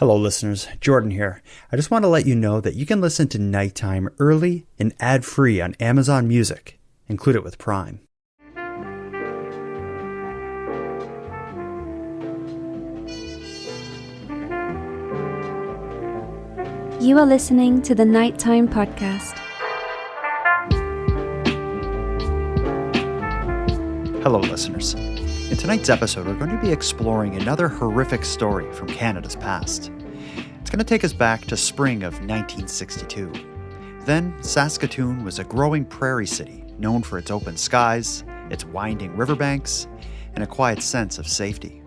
Hello listeners, Jordan here. I just want to let you know that you can listen to Nighttime early and ad-free on Amazon Music. Include it with Prime. You are listening to the Nighttime Podcast. Hello listeners. In tonight's episode, we're going to be exploring another horrific story from Canada's past. It's going to take us back to spring of 1962. Then, Saskatoon was a growing prairie city known for its open skies, its winding riverbanks, and a quiet sense of safety.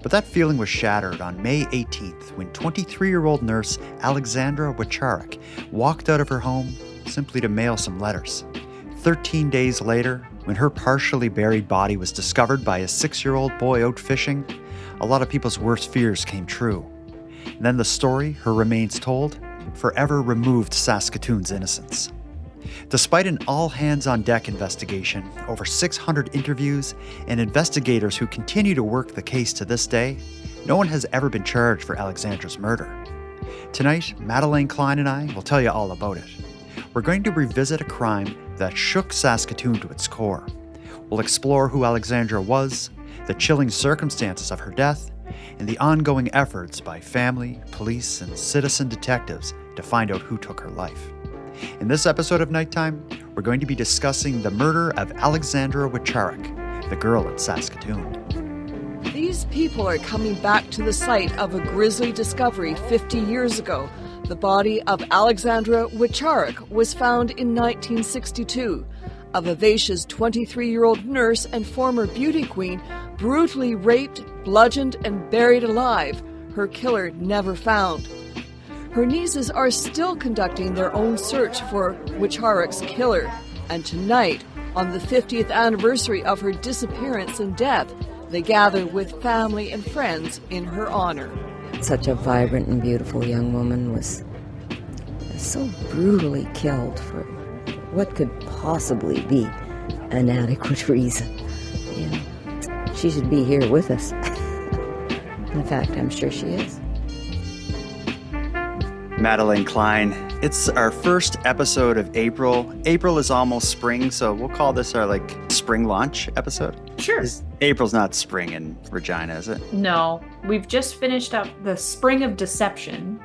But that feeling was shattered on May 18th when 23-year-old nurse Alexandra Wiwcharuk walked out of her home simply to mail some letters. 13 days later, when her partially buried body was discovered by a 6-year-old boy out fishing, a lot of people's worst fears came true. And then the story her remains told forever removed Saskatoon's innocence. Despite an all-hands-on-deck investigation, over 600 interviews, and investigators who continue to work the case to this day, no one has ever been charged for Alexandra's murder. Tonight, Madeleine Klein and I will tell you all about it. We're going to revisit a crime that shook Saskatoon to its core. We'll explore who Alexandra was, the chilling circumstances of her death, and the ongoing efforts by family, police, and citizen detectives to find out who took her life. In this episode of Nighttime, we're going to be discussing the murder of Alexandra Wiwcharuk, the girl in Saskatoon. These people are coming back to the site of a grisly discovery 50 years ago. The body of Alexandra Wiwcharuk was found in 1962. A vivacious 23-year-old nurse and former beauty queen brutally raped, bludgeoned, and buried alive. Her killer never found. Her nieces are still conducting their own search for Wiwcharuk's killer. And tonight, on the 50th anniversary of her disappearance and death, they gather with family and friends in her honor. Such a vibrant and beautiful young woman was so brutally killed for what could possibly be an adequate reason. You know, she should be here with us. In fact, I'm sure she is. Madeleine Klein, it's our first episode of April. April is almost spring, so we'll call this our spring launch episode. Sure. April's not spring in Regina, is it? No, we've just finished up the spring of deception,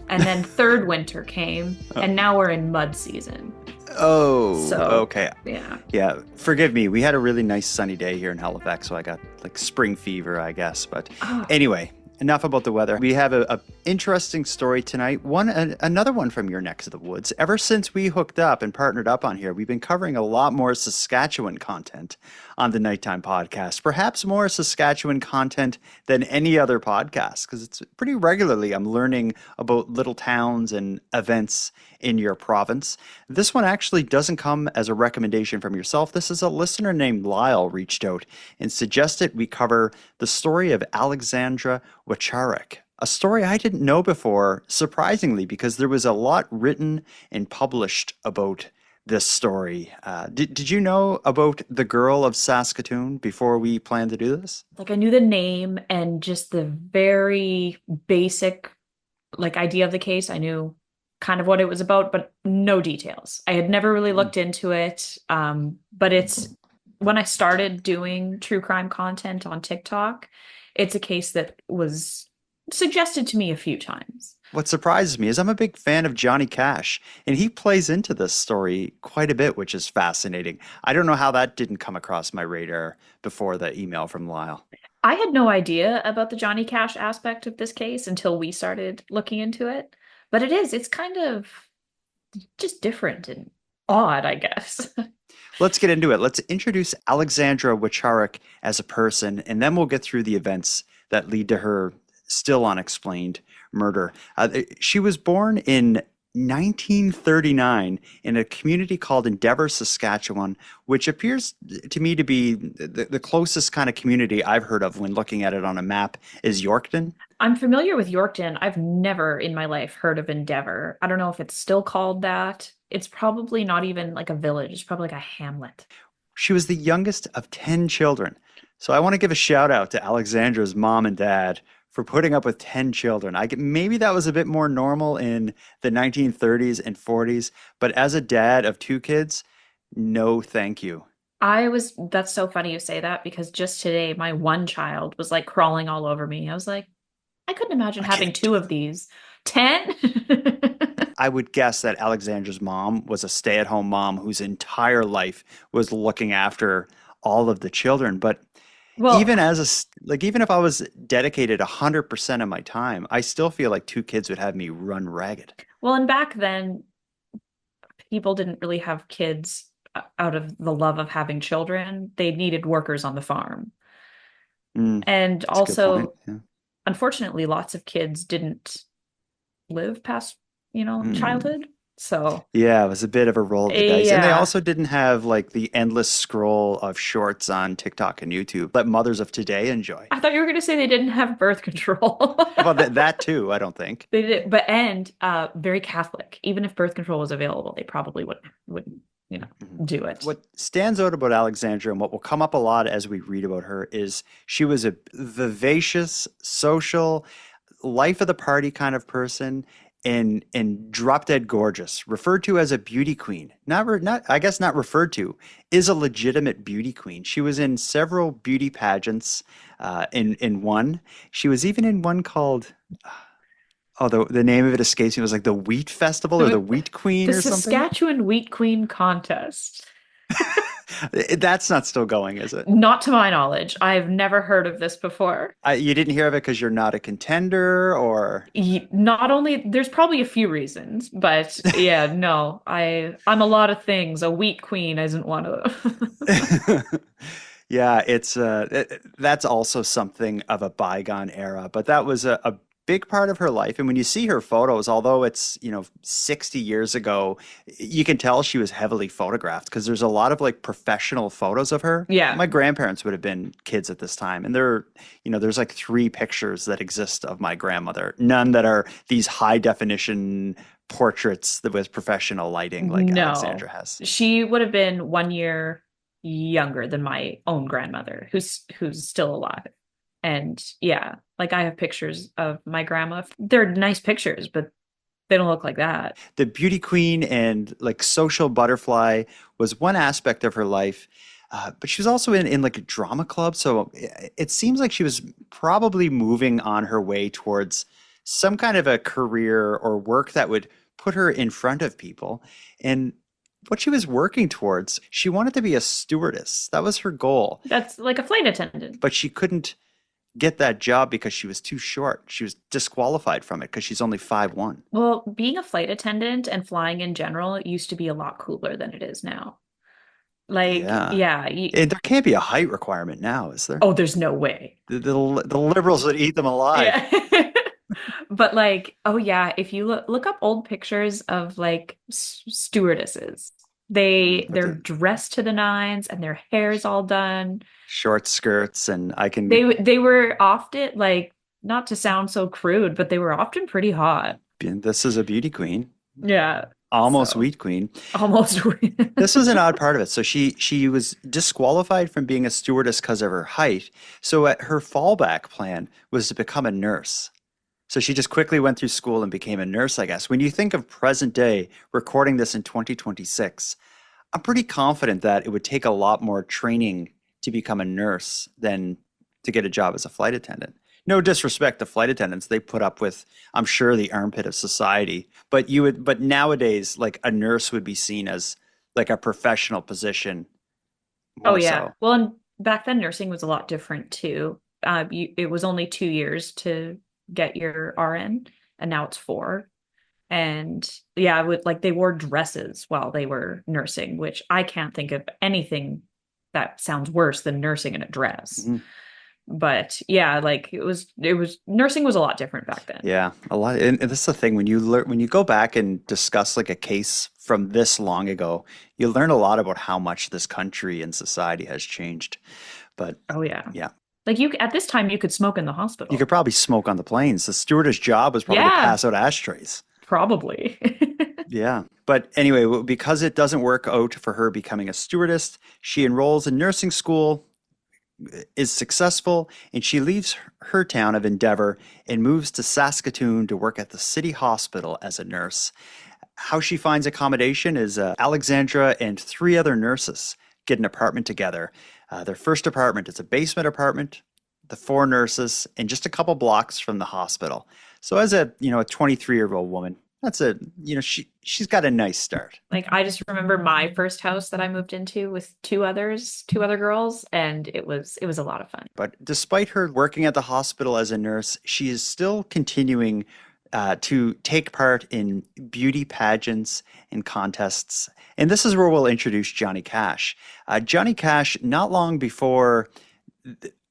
and then third winter came, and now we're in mud season. Oh, so, okay. Yeah. Forgive me. We had a really nice sunny day here in Halifax, so I got spring fever, I guess. But Anyway, enough about the weather. We have a interesting story tonight. Another one from your neck of the woods. Ever since we hooked up and partnered up on here, we've been covering a lot more Saskatchewan content on the Nighttime Podcast. Perhaps more Saskatchewan content than any other podcast, because it's pretty regularly I'm learning about little towns and events in your province. This one actually doesn't come as a recommendation from yourself. This is a listener named Lyle reached out and suggested we cover the story of Alexandra Wiwcharuk, a story I didn't know before, surprisingly, because there was a lot written and published about this story. Did you know about the girl of Saskatoon before we planned to do this? I knew the name and just the very basic idea of the case. I knew kind of what it was about, but no details. I had never really looked into it. But it's when I started doing true crime content on TikTok, it's a case that was suggested to me a few times. What surprises me is I'm a big fan of Johnny Cash, and he plays into this story quite a bit, which is fascinating. I don't know how that didn't come across my radar before the email from Lyle. I had no idea about the Johnny Cash aspect of this case until we started looking into it. But it's kind of just different and odd, I guess. Let's get into it. Let's introduce Alexandra Wiwcharuk as a person, and then we'll get through the events that lead to her still unexplained murder. She was born in 1939 in a community called Endeavour, Saskatchewan, which appears to me to be the closest kind of community I've heard of when looking at it on a map is Yorkton. I'm familiar with Yorkton. I've never in my life heard of Endeavour. I don't know if it's still called that. It's probably not even a village. It's probably a hamlet. She was the youngest of 10 children. So I want to give a shout out to Alexandra's mom and dad for putting up with 10 children. Maybe that was a bit more normal in the 1930s and 40s, but as a dad of two kids, no, thank you. That's so funny you say that because just today my one child was like crawling all over me. I was like, I couldn't imagine I having can't do two of these. 10? I would guess that Alexandra's mom was a stay-at-home mom whose entire life was looking after all of the children. But Well, even even if I was dedicated 100% of my time, I still feel like two kids would have me run ragged. well, and back then people didn't really have kids out of the love of having children. They needed workers on the farm. Mm, And that's a good point. also, Yeah. unfortunately, lots of kids didn't live past, Mm. childhood. So, Yeah, it was a bit of a roll of the dice. And they yeah. also didn't have like the endless scroll of shorts on TikTok and YouTube that mothers of today enjoy. I thought you were going to say they didn't have birth control. Well, that too, I don't think. They did, but and very Catholic. Even if birth control was available, they probably wouldn't, Mhm. do it. What stands out about Alexandra and what will come up a lot as we read about her is she was a vivacious, social, life of the party kind of person and drop dead gorgeous, referred to as a beauty queen. Not I guess not referred to, is a legitimate beauty queen. She was in several beauty pageants. In one, she was even in one called the name of it escapes me. It was like the Wheat Festival or the The, Wheat Queen the or something. Saskatchewan Wheat Queen contest. That's not still going, is it? Not to my knowledge. I've never heard of this before. You didn't hear of it because you're not a contender, or Not only there's probably a few reasons, but yeah, no, I'm a lot of things. A wheat queen isn't one of them. yeah, that's also something of a bygone era. But that was a big part of her life. And when you see her photos, although it's 60 years ago, you can tell she was heavily photographed because there's a lot of like professional photos of her. Yeah. My grandparents would have been kids at this time, and there's like 3 pictures that exist of my grandmother. None that are these high definition portraits that with professional lighting like No. Alexandra has. She would have been 1 year younger than my own grandmother, who's still alive. And yeah, like I have pictures of my grandma. They're nice pictures, but they don't look like that. The beauty queen and like social butterfly was one aspect of her life, but she was also in like a drama club. So it seems like she was probably moving on her way towards some kind of a career or work that would put her in front of people. And what she was working towards, she wanted to be a stewardess. That was her goal, That's like a flight attendant. but she couldn't get that job because she was too short. She was disqualified from it because she's only 5'1". Well, being a flight attendant and flying in general used to be a lot cooler than it is now. Like, Yeah. yeah, And there can't be a height requirement now, is there? oh, there's no way. The liberals would eat them alive. Yeah. But like, oh yeah, if you look up old pictures of like stewardesses, With they're the dressed to the nines and their hair's all done. short skirts, and I can. They were often like, not to sound so crude, but they were often pretty hot. This is a beauty queen, Yeah. almost So wheat queen. almost. This was an odd part of it. So she was disqualified from being a stewardess because of her height. So her fallback plan was to become a nurse. So she just quickly went through school and became a nurse, I guess. When you think of present day, recording this in 2026, I'm pretty confident that it would take a lot more training to become a nurse than to get a job as a flight attendant. No disrespect to flight attendants, they put up with, I'm sure, the armpit of society. But nowadays, like a nurse would be seen as like a professional position Oh more yeah. so. Well, and back then nursing was a lot different too. It was only 2 years to get your RN, and now it's 4. And yeah, they wore dresses while they were nursing, which I can't think of anything that sounds worse than nursing in a dress. Mhm. But yeah, like it was nursing was a lot different back then. Yeah, a lot. And this is the thing when you go back and discuss like a case from this long ago, you learn a lot about how much this country and society has changed. But Oh yeah. yeah, Like you at this time you could smoke in the you hospital. could probably smoke on the planes. The stewardess job was probably to Yeah, pass out ashtrays. probably. Yeah. But anyway, because it doesn't work out for her becoming a stewardess, she enrolls in nursing school, is successful, and she leaves her town of Endeavour and moves to Saskatoon to work at the city hospital as a nurse. How she finds accommodation is Alexandra and three other nurses get an apartment together. Their first apartment is a basement apartment, the four nurses, and just a couple blocks from the hospital. So as a 23-year-old woman, that's she's got a nice start. Like, I just remember my first house that I moved into with two other girls, and it was a lot of fun. But despite her working at the hospital as a nurse, she is still continuing to take part in beauty pageants and contests. And this is where we'll introduce Johnny Cash. Johnny Cash, not long before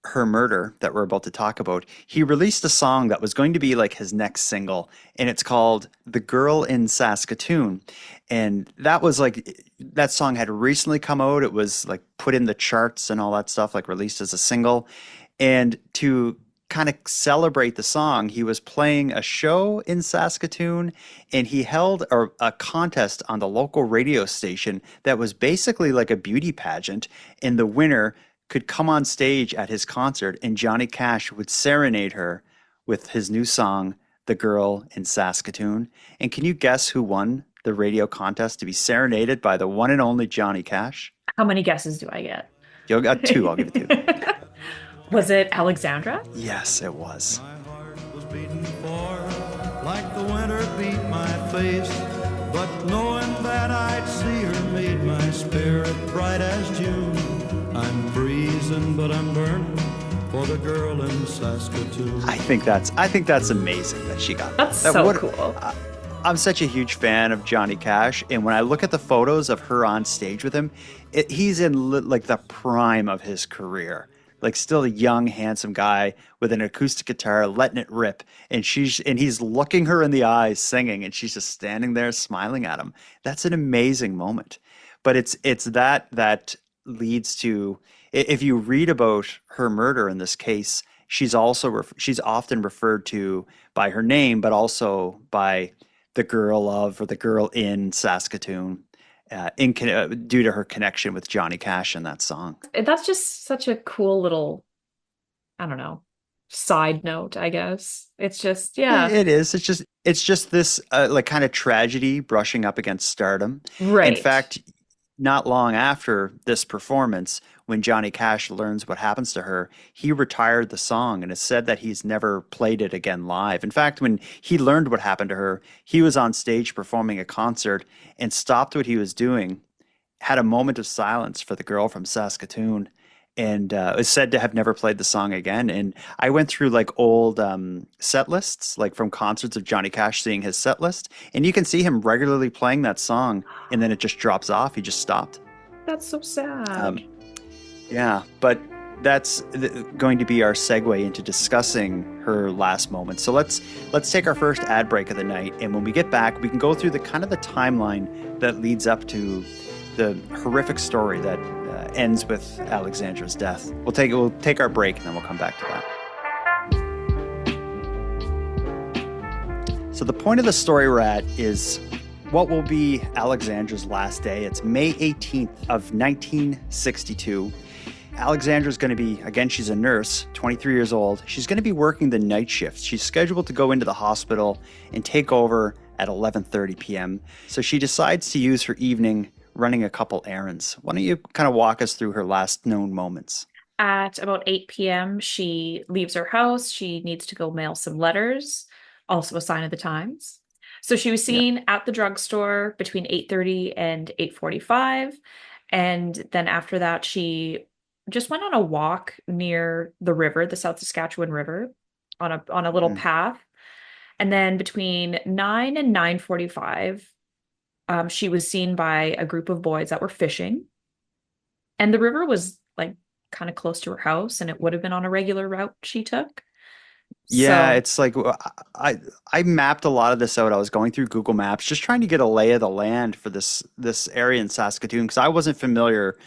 her murder that we're about to talk about, he released a song that was going to be like his next single, and it's called The Girl in Saskatoon. And that was like, that song had recently come out. It was like put in the charts and all that stuff, like released as a single. And to kind of celebrate the song, he was playing a show in Saskatoon, and he held a contest on the local radio station that was basically like a beauty pageant, and the winner could come on stage at his concert, and Johnny Cash would serenade her with his new song, The Girl in Saskatoon. And can you guess who won the radio contest to be serenaded by the one and only Johnny Cash? How many guesses do I get? You got two. I'll give it two. Was it Alexandra? Yes, it was. My heart was beating for, like the winter beat my face. But knowing that I'd see her made my spirit bright as June. I'm freezing, but I'm burning for the girl in Saskatoon. I think that's amazing that she got That's that. so cool. I'm such a huge fan of Johnny Cash, and when I look at the photos of her on stage with him, he's in like the prime of his career. Like still a young, handsome guy with an acoustic guitar, letting it rip, and he's looking her in the eyes, singing, and she's just standing there smiling at him. That's an amazing moment. But it's that leads to, if you read about her murder in this case, she's often referred to by her name, but also by the girl of, or the girl in Saskatoon, due to her connection with Johnny Cash in that song. That's just such a cool little, I don't know, side note, I guess. It's just, yeah. It is. It's just this like kind of tragedy brushing up against stardom. Right. In fact, not long after this performance, when Johnny Cash learns what happens to her, he retired the song, and it's said that he's never played it again live. In fact, when he learned what happened to her, he was on stage performing a concert and stopped what he was doing, had a moment of silence for the girl from Saskatoon, and is said to have never played the song again. And I went through like old set lists, like from concerts of Johnny Cash, seeing his set list, and you can see him regularly playing that song, and then it just drops off. He just stopped. That's so sad. Yeah, but that's going to be our segue into discussing her last moments. So let's take our first ad break of the night, and when we get back, we can go through the timeline that leads up to the horrific story that ends with Alexandra's death. We'll take our break, and then we'll come back to that. So the point of the story we're at is what will be Alexandra's last day. It's May 18th of 1962. Alexandra's going to be, again, she's a nurse, 23 years old. She's going to be working the night shift. She's scheduled to go into the hospital and take over at 11:30 p.m. So she decides to use her evening running a couple errands. Why don't you kind of walk us through her last known moments? At about 8 p.m., she leaves her house. She needs to go mail some letters, also a sign of the times. So she was seen at the drugstore between 8:30 and 8:45. And then after that, she just went on a walk near the river, the South Saskatchewan River, on a little path. And then between 9 and 9:45, she was seen by a group of boys that were fishing. And the river was like kind of close to her house, and it would have been on a regular route she took. Yeah, So, it's like I mapped a lot of this out. I was going through Google Maps, just trying to get a lay of the land for this area in Saskatoon, because I wasn't familiar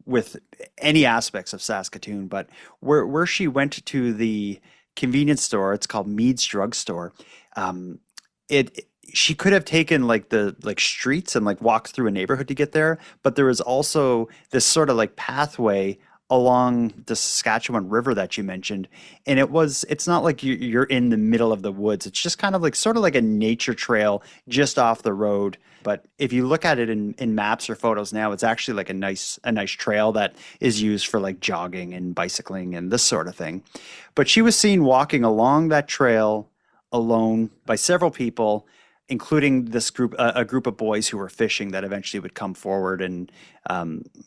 with any aspects of Saskatoon. But where she went to the convenience store, it's called Mead's Drug Store. She could have taken like the streets and like walked through a neighborhood to get there, but there was also this sort of like pathway along the Saskatchewan River that you mentioned. And it's not like you're in the middle of the woods. It's just kind of like sort of like a nature trail just off the road. But if you look at it in maps or photos now, it's actually like a nice trail that is used for like jogging and bicycling and this sort of thing. But she was seen walking along that trail alone by several people, including this group, a group of boys who were fishing that eventually would come forward and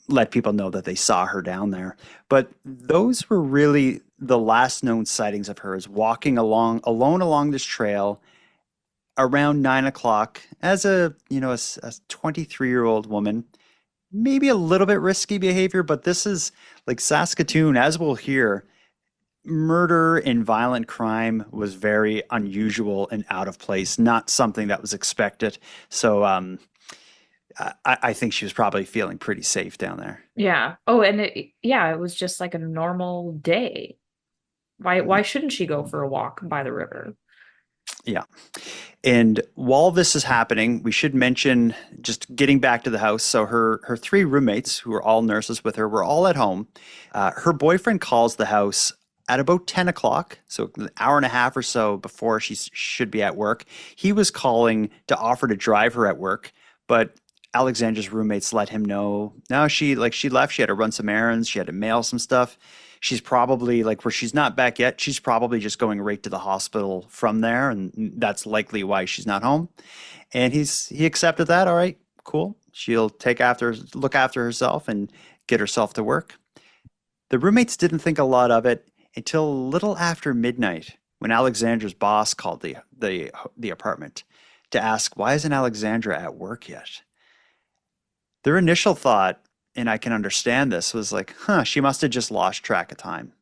let people know that they saw her down there. But those were really the last known sightings of her, is walking alone along this trail around 9 o'clock as a 23-year-old woman. Maybe a little bit risky behavior, but this is like Saskatoon, as we'll hear. Murder and violent crime was very unusual and out of place, not something that was expected. So I think she was probably feeling pretty safe down there. Yeah. Oh, and it was just like a normal day. Why shouldn't she go for a walk by the river? Yeah. And while this is happening, we should mention, just getting back to the house. So her three roommates, who were all nurses with her, were all at home. Her boyfriend calls the house at about 10 o'clock, so an hour and a half or so before she should be at work. He was calling to offer to drive her at work, but Alexandra's roommates let him know, no, she left. She had to run some errands. She had to mail some stuff. She's probably, like, where she's not back yet, she's probably just going right to the hospital from there, and that's likely why she's not home. And he accepted that. All right, cool. She'll look after herself and get herself to work. The roommates didn't think a lot of it until a little after midnight, when Alexandra's boss called the apartment to ask, why isn't Alexandra at work yet? Their initial thought, and I can understand this, was like, she must have just lost track of time.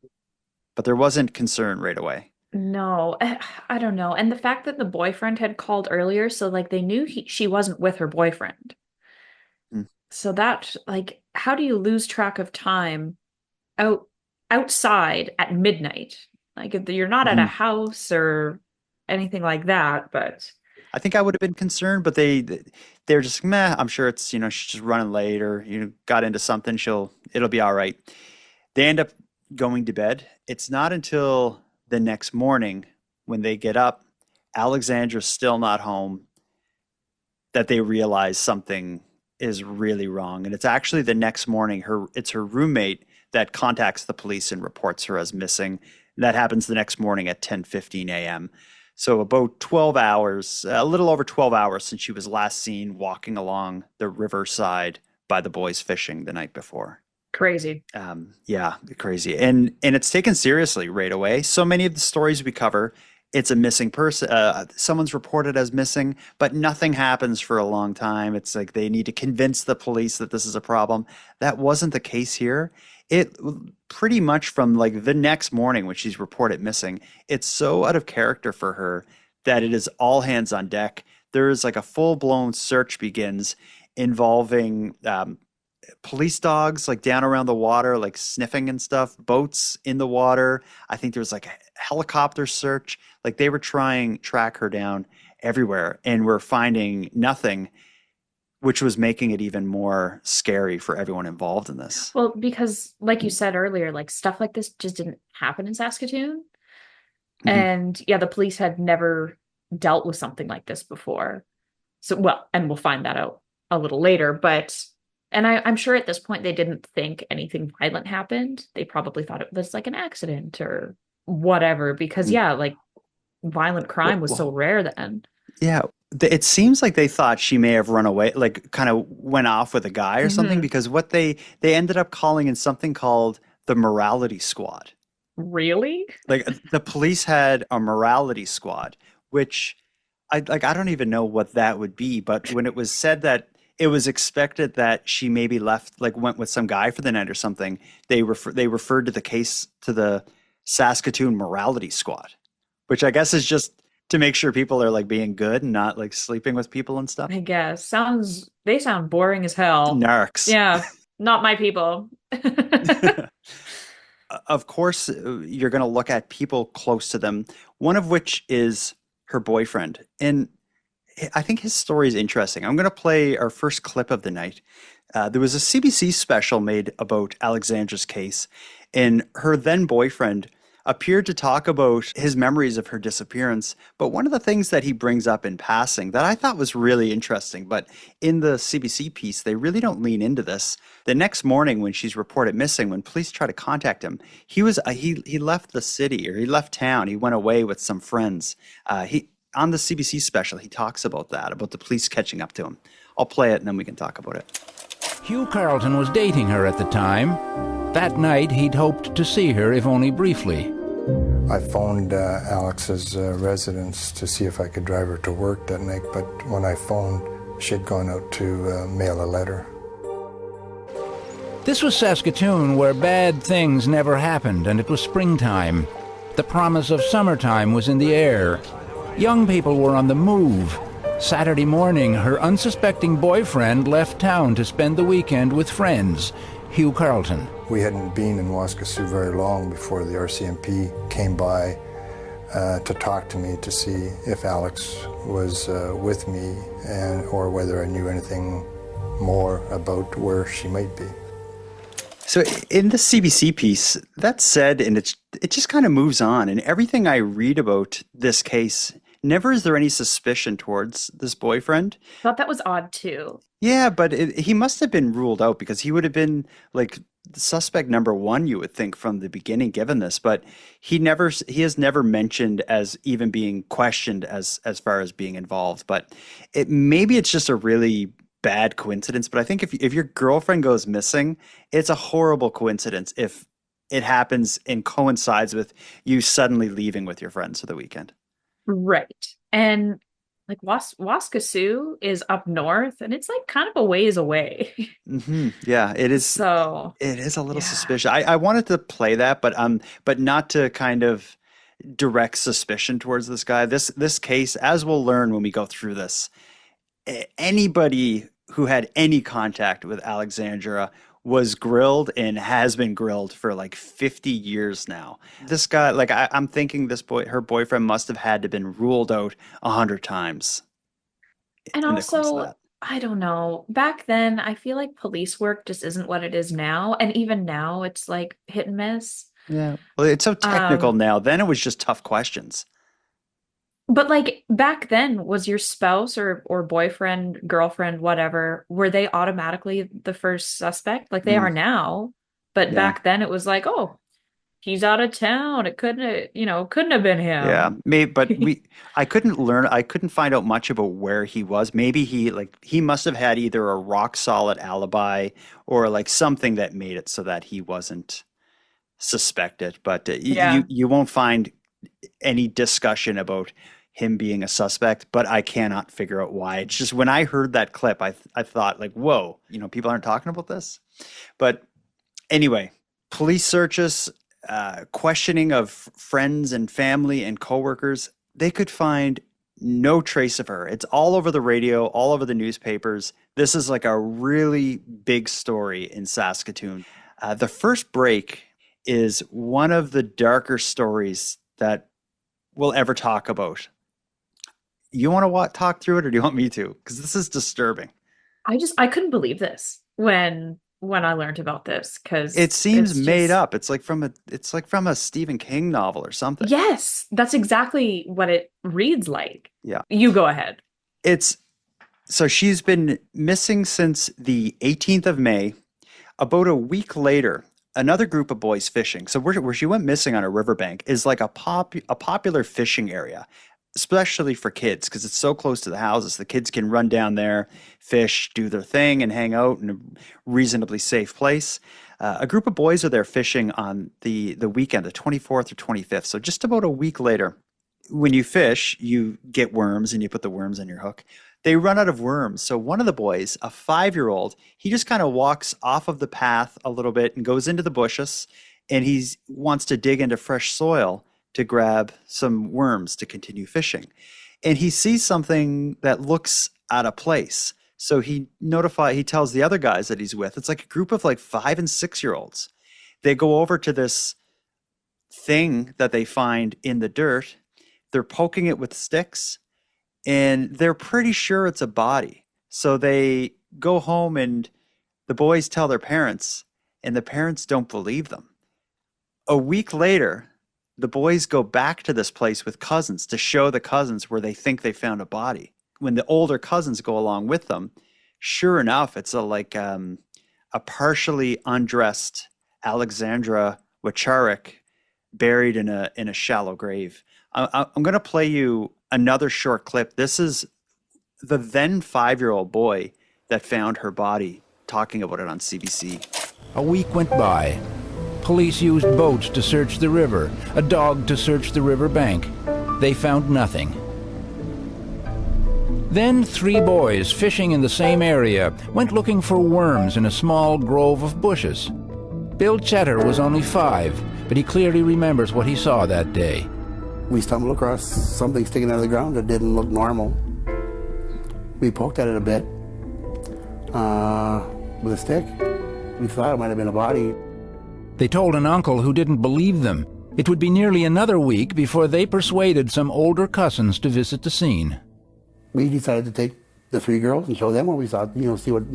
But there wasn't concern right away. No, I don't know. And the fact that the boyfriend had called earlier, so like they knew she wasn't with her boyfriend. Mm. So that, like, how do you lose track of time outside at midnight? Like, if you're not at a house or anything like that, but I think I would have been concerned, but they're just meh. I'm sure it's, she's just running late, or got into something. It'll be all right. They end up going to bed. It's not until the next morning, when they get up, Alexandra's still not home, that they realize something is really wrong. And it's actually the next morning, it's her roommate that contacts the police and reports her as missing. That happens the next morning at 10:15 a.m. So about 12 hours, a little over 12 hours since she was last seen walking along the riverside by the boys fishing the night before. crazy. Yeah, crazy. And it's taken seriously right away. So many of the stories we cover, it's a missing person. Someone's reported as missing, but nothing happens for a long time. It's like they need to convince the police that this is a problem. That wasn't the case here. It pretty much from like the next morning when she's reported missing, it's so out of character for her that it is all hands on deck. There's like a full-blown search begins involving police dogs like down around the water, like sniffing and stuff, boats in the water. I think there was like a helicopter search. Like they were trying to track her down everywhere and were finding nothing, which was making it even more scary for everyone involved in this. Well, because like you said earlier, like stuff like this just didn't happen in Saskatoon. Mhm. And yeah, the police had never dealt with something like this before. So, well, and we'll find that out a little later, but and I'm sure at this point they didn't think anything violent happened. They probably thought it was like an accident or whatever, because yeah, like violent crime was so rare then. Yeah. It seems like they thought she may have run away, like kind of went off with a guy or something, because what they ended up calling in something called the morality squad. Really? Like the police had a morality squad, which I don't even know what that would be. But when it was said that it was expected that she maybe left, like went with some guy for the night or something, they referred to the case to the Saskatoon morality squad, which I guess is just to make sure people are like being good and not like sleeping with people and stuff. I guess. They sound boring as hell. Narcs. Yeah, not my people. Of course, you're going to look at people close to them, one of which is her boyfriend. And I think his story is interesting. I'm going to play our first clip of the night. There was a CBC special made about Alexandra's case, and her then boyfriend appeared to talk about his memories of her disappearance. But one of the things that he brings up in passing that I thought was really interesting, but in the CBC piece, they really don't lean into this. The next morning when she's reported missing, when police try to contact him, he left the city, or he left town. He went away with some friends. On the CBC special, he talks about that, about the police catching up to him. I'll play it and then we can talk about it. Hugh Carlton was dating her at the time. That night, he'd hoped to see her, if only briefly. I phoned Alex's residence to see if I could drive her to work that night, but when I phoned, she'd gone out to mail a letter. This was Saskatoon, where bad things never happened, and it was springtime. The promise of summertime was in the air. Young people were on the move. Saturday morning, her unsuspecting boyfriend left town to spend the weekend with friends. Hugh Carlton. We hadn't been in Waskesiu very long before the RCMP came by to talk to me to see if Alex was with me or whether I knew anything more about where she might be. So in the CBC piece, that said, and it just kind of moves on. And everything I read about this case, never is there any suspicion towards this boyfriend. I thought that was odd too. Yeah, but he must have been ruled out because he would have been like the suspect number one, you would think, from the beginning, given this. But he has never mentioned as even being questioned as far as being involved. But maybe it's just a really bad coincidence. But I think if your girlfriend goes missing, it's a horrible coincidence if it happens and coincides with you suddenly leaving with your friends for the weekend. Right. And like Waskesiu is up north, and it's like kind of a ways away. Mm-hmm. Yeah, it is. So it is a little suspicious. I wanted to play that, but not to kind of direct suspicion towards this guy. This case, as we'll learn when we go through this, anybody who had any contact with Alexandra was grilled and has been grilled for like 50 years now. This guy, like I'm thinking her boyfriend must have had to have been ruled out 100 times. And also, I don't know, back then, I feel like police work just isn't what it is now. And even now it's like hit and miss. Yeah. Well, it's so technical now. Then it was just tough questions. But like back then, was your spouse or boyfriend, girlfriend, whatever, were they automatically the first suspect? Like they are now. But back then it was like, oh, he's out of town. It couldn't have been him. Yeah, maybe, but I couldn't find out much about where he was. Maybe he must have had either a rock solid alibi or like something that made it so that he wasn't suspected. But you won't find any discussion about him being a suspect, but I cannot figure out why. It's just when I heard that clip, I thought like, whoa, people aren't talking about this. But anyway, police searches, questioning of friends and family and coworkers, they could find no trace of her. It's all over the radio, all over the newspapers. This is like a really big story in Saskatoon. The first break is one of the darker stories that we'll ever talk about. You want to talk through it, or do you want me to? Because this is disturbing. I couldn't believe this when I learned about this, because it seems made up. It's like from a Stephen King novel or something. Yes, that's exactly what it reads like. Yeah. You go ahead. So she's been missing since the 18th of May. About a week later, another group of boys fishing. So where she went missing on a riverbank is like a popular fishing area, especially for kids, because it's so close to the houses. The kids can run down there, fish, do their thing, and hang out in a reasonably safe place. A group of boys are there fishing on the weekend, the 24th or 25th. So just about a week later, when you fish, you get worms and you put the worms on your hook. They run out of worms. So one of the boys, a 5-year-old, he just kind of walks off of the path a little bit and goes into the bushes, and he wants to dig into fresh soil to grab some worms to continue fishing. And he sees something that looks out of place. So he tells the other guys that he's with. It's like a group of like 5 and 6-year-olds. They go over to this thing that they find in the dirt. They're poking it with sticks, and they're pretty sure it's a body. So they go home and the boys tell their parents, and the parents don't believe them. A week later, the boys go back to this place with cousins to show the cousins where they think they found a body. When the older cousins go along with them, sure enough, it's a partially undressed Alexandra Wiwcharuk buried in a shallow grave. I'm going to play you another short clip. This is the then 5-year-old boy that found her body talking about it on CBC. A week went by. Police used boats to search the river, a dog to search the river bank. They found nothing. Then 3 boys fishing in the same area went looking for worms in a small grove of bushes. Bill Cheddar was only 5, but he clearly remembers what he saw that day. We stumbled across something sticking out of the ground that didn't look normal. We poked at it a bit with a stick. We thought it might have been a body. They told an uncle who didn't believe them. It would be nearly another week before they persuaded some older cousins to visit the scene. We decided to take the 3 girls and show them what we thought, see what,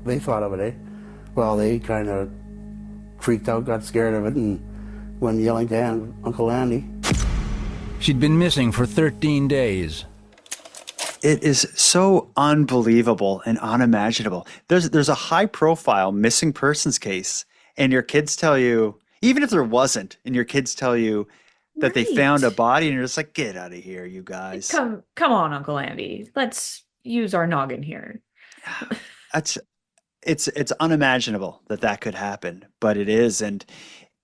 they thought of it, eh? Well, they kind of freaked out, got scared of it, and went yelling to Uncle Andy. She'd been missing for 13 days. It is so unbelievable and unimaginable. There's a high-profile missing persons case, and your kids tell you, even if there wasn't, and your kids tell you that they found a body, and you're just like, get out of here, you guys. Come on, Uncle Andy. Let's use our noggin here. It's unimaginable that could happen, but it is. And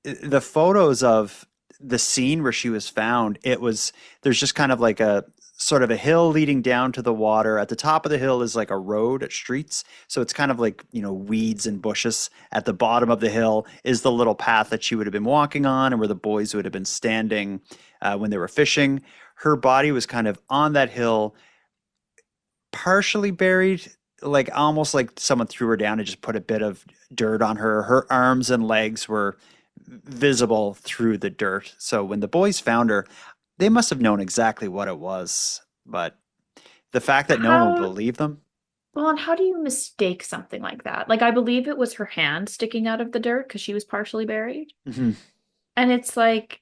the photos of the scene where she was found, there's just kind of like a sort of a hill leading down to the water. At the top of the hill is like a road at streets. So it's kind of like, weeds and bushes. At the bottom of the hill is the little path that she would have been walking on and where the boys would have been standing when they were fishing. Her body was kind of on that hill, partially buried, like almost like someone threw her down and just put a bit of dirt on her. Her arms and legs were visible through the dirt. So when the boys found her, they must have known exactly what it was, but the fact that no one would believe them. Well, and how do you mistake something like that? Like, I believe it was her hand sticking out of the dirt because she was partially buried. Mm-hmm. And it's like,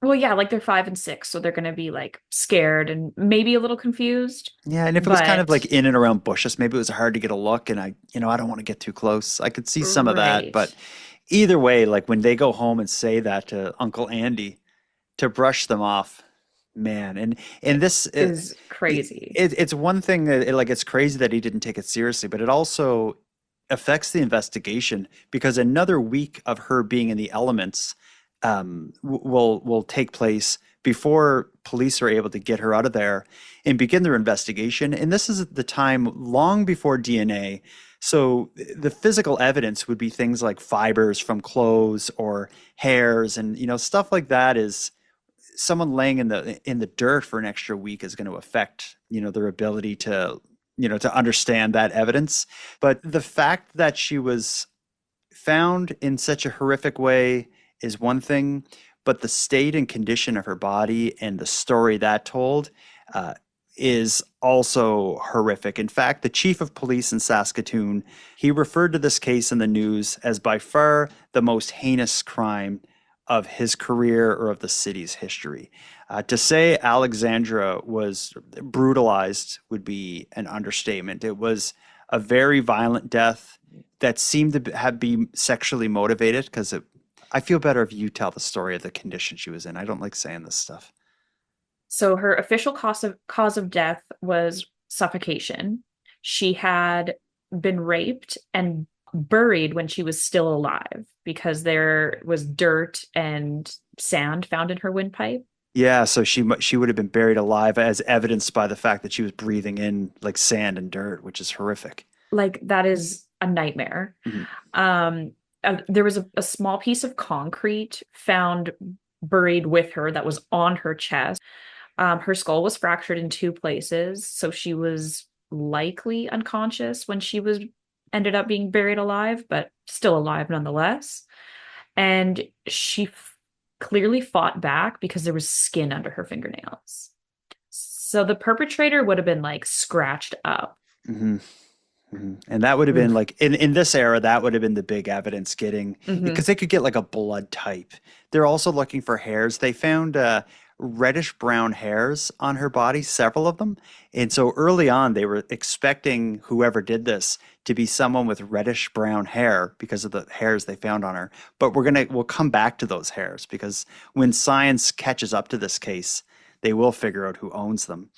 well, yeah, like they're 5 and 6, so they're going to be like scared and maybe a little confused. Yeah, and if it was kind of like in and around bushes, maybe it was hard to get a look, and I don't want to get too close. I could see some of that, but either way, like when they go home and say that to Uncle Andy, to brush them off, man, and this is crazy. It's one thing that it's crazy that he didn't take it seriously, but it also affects the investigation because another week of her being in the elements will take place before police are able to get her out of there and begin their investigation. And this is the time long before DNA. So the physical evidence would be things like fibers from clothes or hairs and stuff like that. Is someone laying in the dirt for an extra week is going to affect their ability to to understand that evidence. But the fact that she was found in such a horrific way is one thing, but the state and condition of her body and the story that told is also horrific. In fact, the chief of police in Saskatoon, he referred to this case in the news as by far the most heinous crime of his career or of the city's history. To say Alexandra was brutalized would be an understatement. It was a very violent death that seemed to be sexually motivated, because I feel better if you tell the story of the condition she was in. I don't like saying this stuff. So her official cause of death was suffocation. She had been raped and buried when she was still alive because there was dirt and sand found in her windpipe. Yeah, so she would have been buried alive, as evidenced by the fact that she was breathing in like sand and dirt, which is horrific. Like, that is a nightmare. Mm-hmm. There was a small piece of concrete found buried with her that was on her chest. Her skull was fractured in 2 places, so she was likely unconscious when she ended up being buried alive, but still alive nonetheless. And she clearly fought back because there was skin under her fingernails. So the perpetrator would have been like scratched up. Mm-hmm. Mm-hmm. And that would have been like in this era, that would have been the big evidence getting, because they could get like a blood type. They're also looking for hairs. They found reddish brown hairs on her body, several of them. And so early on, they were expecting whoever did this to be someone with reddish brown hair because of the hairs they found on her. But we'll come back to those hairs, because when science catches up to this case, they will figure out who owns them.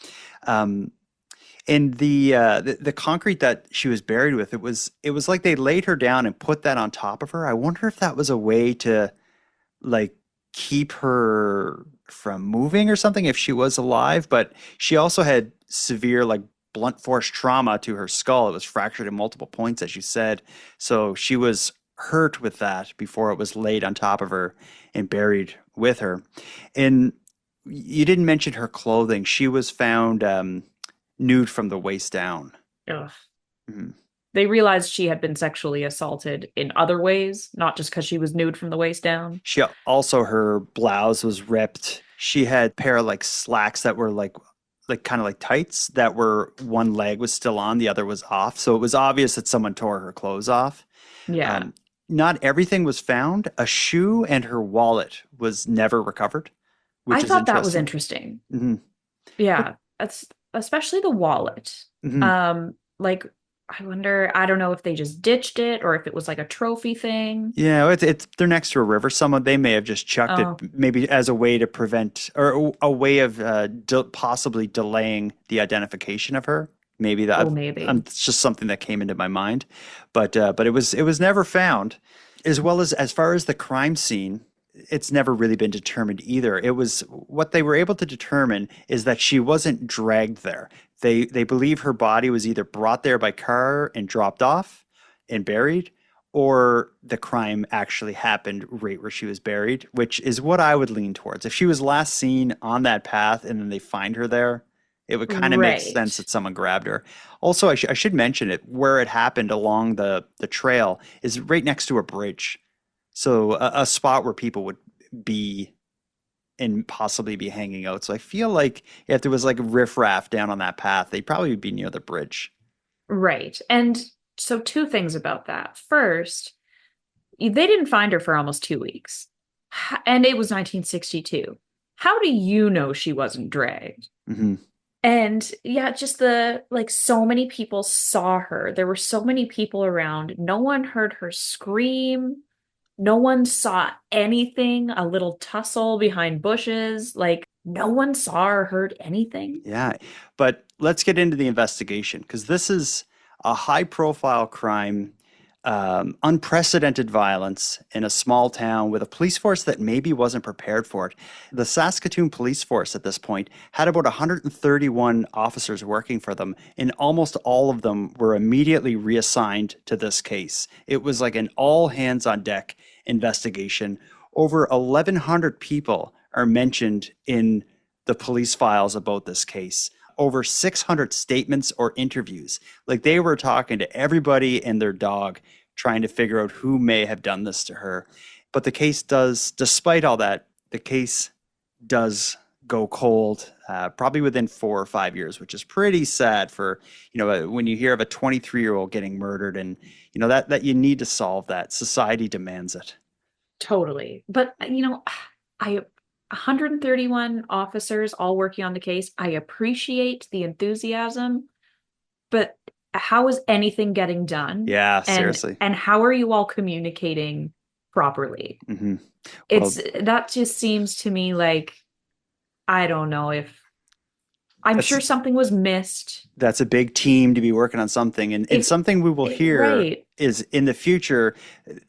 And the concrete that she was buried with, it was like they laid her down and put that on top of her. I wonder if that was a way to like keep her from moving or something if she was alive. But she also had severe like blunt force trauma to her skull. It was fractured in multiple points, as you said. So she was hurt with that before it was laid on top of her and buried with her. And you didn't mention her clothing. She was found nude from the waist down. Ugh. Mm-hmm. They realized she had been sexually assaulted in other ways, not just because she was nude from the waist down. She also, her blouse was ripped. She had a pair of like slacks that were like kind of like tights that were, one leg was still on, the other was off. So it was obvious that someone tore her clothes off. Yeah. Not everything was found. A shoe and her wallet was never recovered. I thought that was interesting. Mm-hmm. Yeah. That's especially the wallet. Mm-hmm. Like, I wonder, I don't know if they just ditched it or if it was like a trophy thing. Yeah, they're next to a river. They may have just chucked it, maybe as a way to prevent, or a way of possibly delaying the identification of her. Maybe that. Maybe it's just something that came into my mind, but it was never found. As well as far as the crime scene, it's never really been determined either. It was, what they were able to determine is that she wasn't dragged there. They believe her body was either brought there by car and dropped off and buried, or the crime actually happened right where she was buried, which is what I would lean towards. If she was last seen on that path and then they find her there, it would kind of make sense that someone grabbed her. Also, I should mention it, where it happened along the trail is right next to a bridge. So a spot where people would be and possibly be hanging out. So I feel like if there was like riffraff down on that path, they'd probably be near the bridge. Right. And so two things about that. First, they didn't find her for almost 2 weeks. And it was 1962. How do you know she wasn't dragged? Mm-hmm. And yeah, just so many people saw her. There were so many people around. No one heard her scream. No one saw anything, a little tussle behind bushes. Like, no one saw or heard anything. Yeah, but let's get into the investigation, because this is a high-profile crime, unprecedented violence in a small town with a police force that maybe wasn't prepared for it. The Saskatoon police force at this point had about 131 officers working for them, and almost all of them were immediately reassigned to this case. It was like an all-hands-on-deck investigation. Over 1,100 people are mentioned in the police files about this case. Over 600 statements or interviews. Like, they were talking to everybody and their dog, trying to figure out who may have done this to her. But the case does, despite all that, the case does go cold, probably within 4 or 5 years, which is pretty sad for, when you hear of a 23-year-old getting murdered, and, that you need to solve that. Society demands it. Totally. But, 131 officers all working on the case. I appreciate the enthusiasm, but how is anything getting done? Yeah, seriously. And how are you all communicating properly? Mm-hmm. That just seems to me like, I don't know, if I'm sure something was missed. That's a big team to be working on something. And something we will hear is, in the future,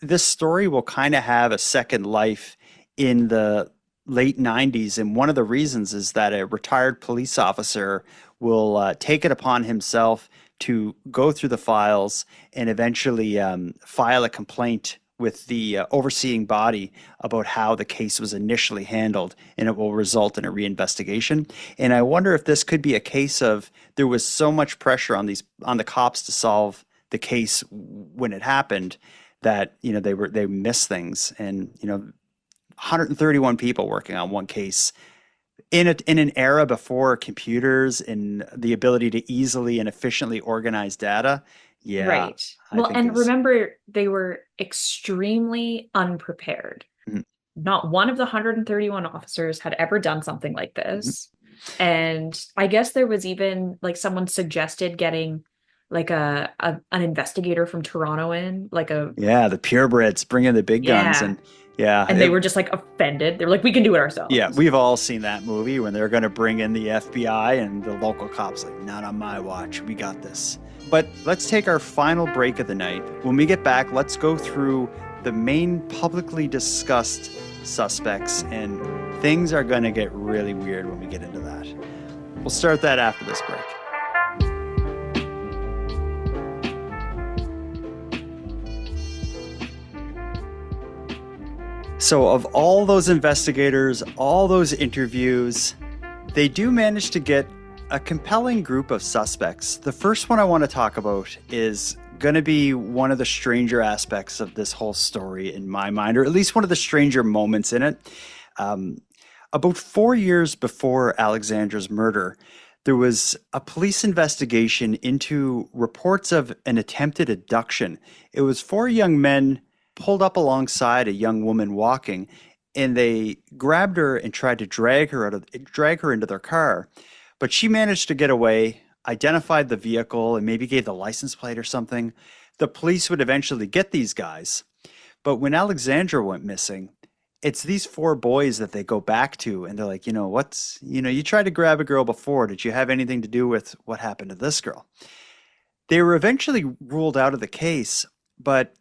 this story will kind of have a second life in the late 90s. And one of the reasons is that a retired police officer will take it upon himself to go through the files and eventually file a complaint with the overseeing body about how the case was initially handled, and it will result in a reinvestigation. And I wonder if this could be a case of, there was so much pressure on the cops to solve the case when it happened that they missed things. And 131 people working on one case, in an era before computers and the ability to easily and efficiently organize data. Yeah. Right. I Well, think and this. remember, they were extremely unprepared. Mhm. Not one of the 131 officers had ever done something like this. And I guess there was even like someone suggested getting like an investigator from Toronto in, like a Yeah, the purebreds bring in the big guns, yeah. and yeah, And they were just like offended. They were like, we can do it ourselves. yeah, we've all seen that movie when they're going to bring in the FBI and the local cops like, not on my watch, we got this. But let's take our final break of the night. When we get back, let's go through the main publicly discussed suspects, and things are going to get really weird when we get into that. We'll start that after this break. So of all those investigators, all those interviews, they do manage to get a compelling group of suspects. The first one I want to talk about is going to be one of the stranger aspects of this whole story in my mind, or at least one of the stranger moments in it. About 4 years before Alexandra's murder, there was a police investigation into reports of an attempted abduction. It was 4 young men pulled up alongside a young woman walking, and they grabbed her and tried to drag her into their car. But she managed to get away, identified the vehicle, and maybe gave the license plate or something. The police would eventually get these guys. But when Alexandra went missing, it's these 4 boys that they go back to, and they're like, you tried to grab a girl before. Did you have anything to do with what happened to this girl? They were eventually ruled out of the case, but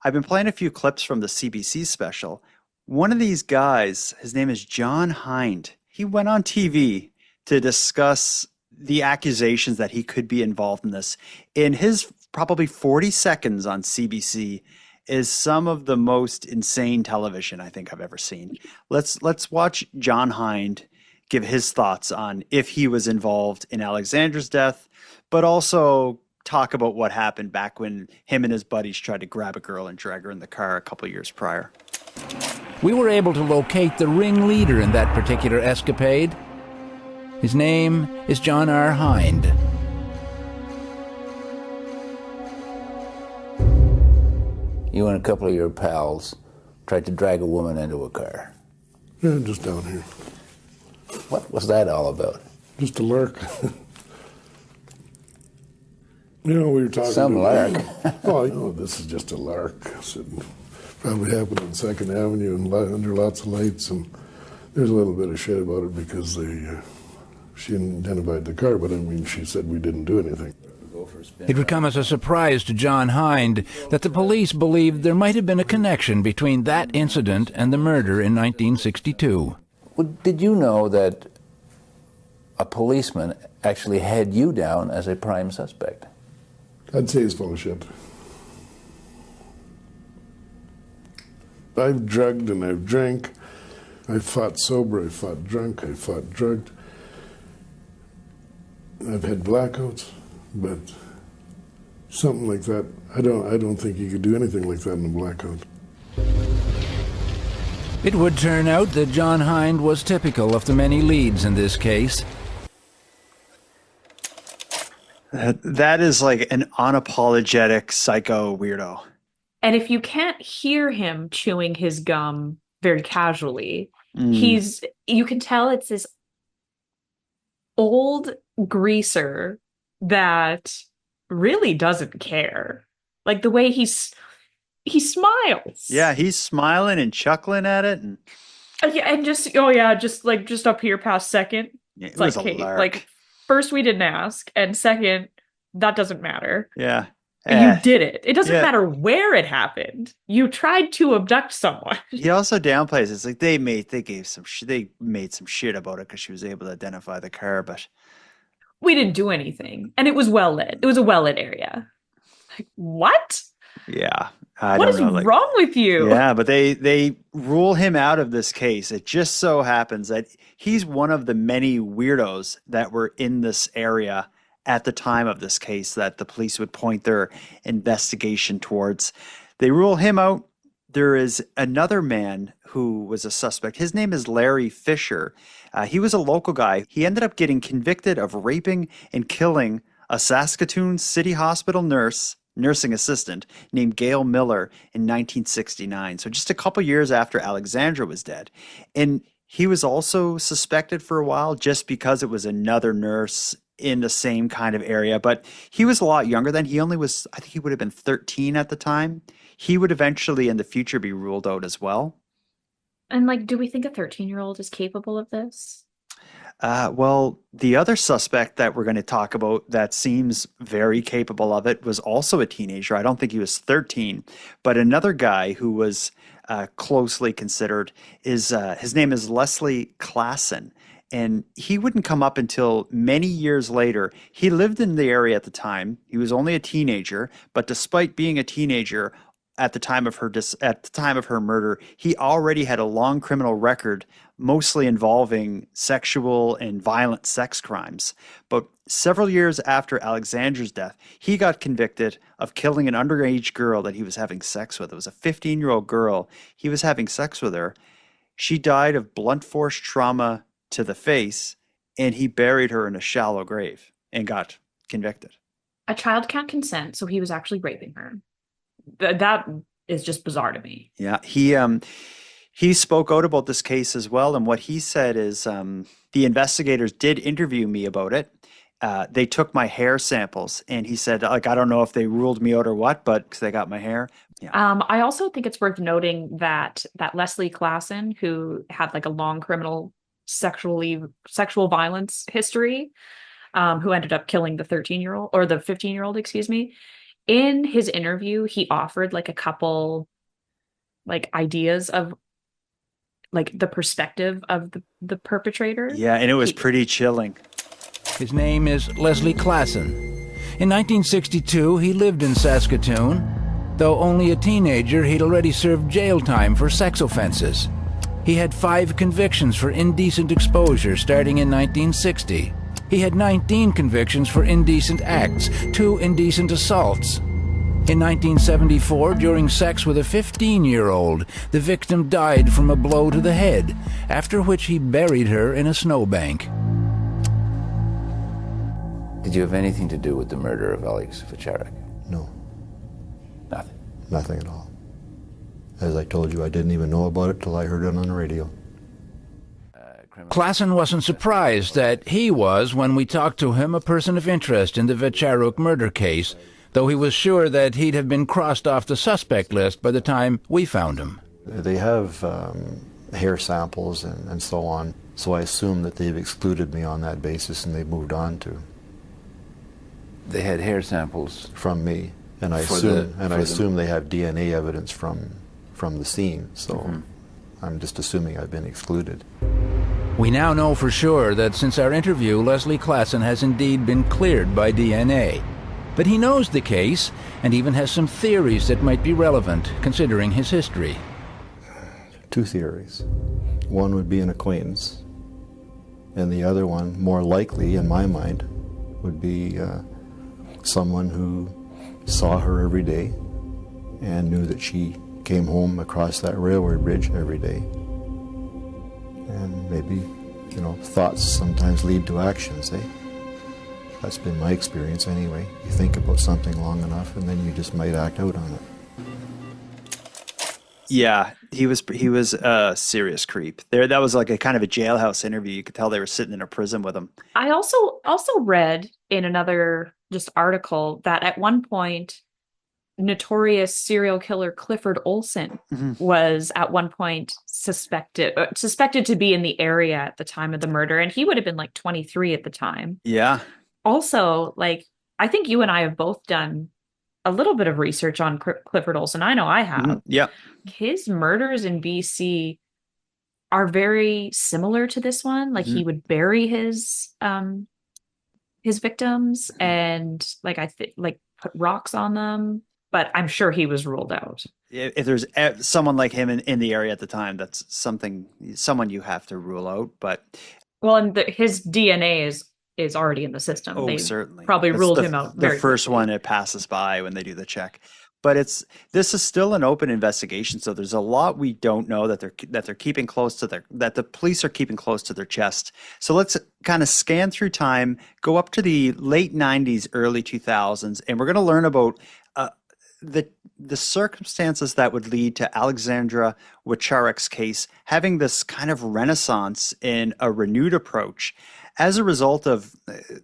I've been playing a few clips from the CBC special. One of these guys, his name is John Hind. He went on TV to discuss the accusations that he could be involved in this. In his probably 40 seconds on CBC is some of the most insane television I think I've ever seen. Let's watch John Hind give his thoughts on if he was involved in Alexandra's death, but also talk about what happened back when him and his buddies tried to grab a girl and drag her in the car a couple years prior. We were able to locate the ringleader in that particular escapade. His name is John R. Hind. You and a couple of your pals tried to drag a woman into a car. Yeah, just down here. What was that all about? Just a lark. We were talking. Some lark. Oh, this is just a lark. I said, probably happened on 2nd Avenue and under lots of lights, and there's a little bit of shit about it because she identified the car, but she said we didn't do anything. It would come as a surprise to John Hind that the police believed there might have been a connection between that incident and the murder in 1962. Well, did you know that a policeman actually had you down as a prime suspect? I'd say he's full of shit. I've drugged and I've drank. I've fought sober, I've fought drunk, I've fought drugged. I've had blackouts, but something like that, I don't think you could do anything like that in a blackout. It would turn out that John Hind was typical of the many leads in this case. That is like an unapologetic psycho weirdo. And if you can't hear him chewing his gum very casually, you can tell it's this old greaser that really doesn't care. Like the way he smiles. Yeah, he's smiling and chuckling at it, and just up here past second. it It's was like, a hey, lark. like first we didn't ask, and second, that doesn't matter. Yeah. You did it. It doesn't Yeah. matter where it happened. You tried to abduct someone. He also downplays it. It's like they made some shit about it because she was able to identify the car, but We didn't do anything, and it was well lit. It was a well lit area. Like what? yeah, What is wrong with you? Yeah, but they rule him out of this case. It just so happens that he's one of the many weirdos that were in this area at the time of this case that the police would point their investigation towards. They rule him out. There is another man who was a suspect. His name is Larry Fisher. He was a local guy. He ended up getting convicted of raping and killing a Saskatoon City Hospital nursing assistant named Gail Miller in 1969. So just a couple years after Alexandra was dead. And he was also suspected for a while just because it was another nurse in the same kind of area. But he was a lot younger then. He only was, I think he would have been 13 at the time. He would eventually in the future be ruled out as well. And like, do we think a 13-year-old is capable of this? Well, the other suspect that we're going to talk about that seems very capable of it was also a teenager. I don't think he was 13, but another guy who was closely considered is his name is Leslie Klassen. And he wouldn't come up until many years later. He lived in the area at the time. He was only a teenager, but despite being a teenager at the time of her murder, he already had a long criminal record, mostly involving sexual and violent sex crimes. But several years after Alexandra's death, he got convicted of killing an underage girl that he was having sex with. It was a 15-year-old girl. He was having sex with her. She died of blunt force trauma to the face, and he buried her in a shallow grave and got convicted. A child can't consent, so he was actually raping her. That is just bizarre to me. Yeah, he spoke out about this case as well, and what he said is the investigators did interview me about it. They took my hair samples, and he said, like, I don't know if they ruled me out or what, but because they got my hair. Yeah. I also think it's worth noting that Leslie Klassen, who had like a long criminal sexual violence history, who ended up killing the 13-year-old or the 15-year-old, excuse me. In his interview, he offered like a couple like ideas of like the perspective of the perpetrator. Yeah, and it was pretty chilling. His name is Leslie Klassen. In 1962, he lived in Saskatoon. Though only a teenager, he'd already served jail time for sex offenses. He had 5 convictions for indecent exposure starting in 1960. He had 19 convictions for indecent acts, 2 indecent assaults. In 1974, during sex with a 15-year-old, the victim died from a blow to the head, after which he buried her in a snowbank. Did you have anything to do with the murder of Alex Wiwcharuk? No. Nothing? Nothing at all. As I told you, I didn't even know about it till I heard it on the radio. Klassen wasn't surprised that he was, when we talked to him, a person of interest in the Wiwcharuk murder case, though he was sure that he'd have been crossed off the suspect list by the time we found him. They have hair samples and so on, so I assume that they've excluded me on that basis and they've moved on to. They had hair samples from me, and I assume they have DNA evidence from the scene, so I'm just assuming I've been excluded. We now know for sure that since our interview, Leslie Klassen has indeed been cleared by DNA. But he knows the case, and even has some theories that might be relevant, considering his history. 2 theories. One would be an acquaintance, and the other one, more likely in my mind, would be someone who saw her every day and knew that she came home across that railway bridge every day. And maybe, thoughts sometimes lead to actions, eh? That's been my experience anyway. You think about something long enough and then you just might act out on it. Yeah, he was a serious creep. That was like a kind of a jailhouse interview. You could tell they were sitting in a prison with him. I also read in another just article that at one point notorious serial killer Clifford Olson was at one point suspected to be in the area at the time of the murder, and he would have been like 23 at the time. Yeah. Also, like, I think you and I have both done a little bit of research on Clifford Olson. I know I have. Yeah. His murders in BC are very similar to this one. Like, he would bury his victims and put rocks on them. But I'm sure he was ruled out. If there's someone like him in the area at the time, that's someone you have to rule out. But his DNA is already in the system. Oh, they certainly. Probably ruled him out. The first one it passes by when they do the check. but this is still an open investigation. So there's a lot we don't know that they're keeping close to that the police are keeping close to their chest. So let's kind of scan through time, go up to the late 90s, early 2000s, and we're going to learn about the circumstances that would lead to Alexandra Wiwcharuk's case having this kind of renaissance in a renewed approach as a result of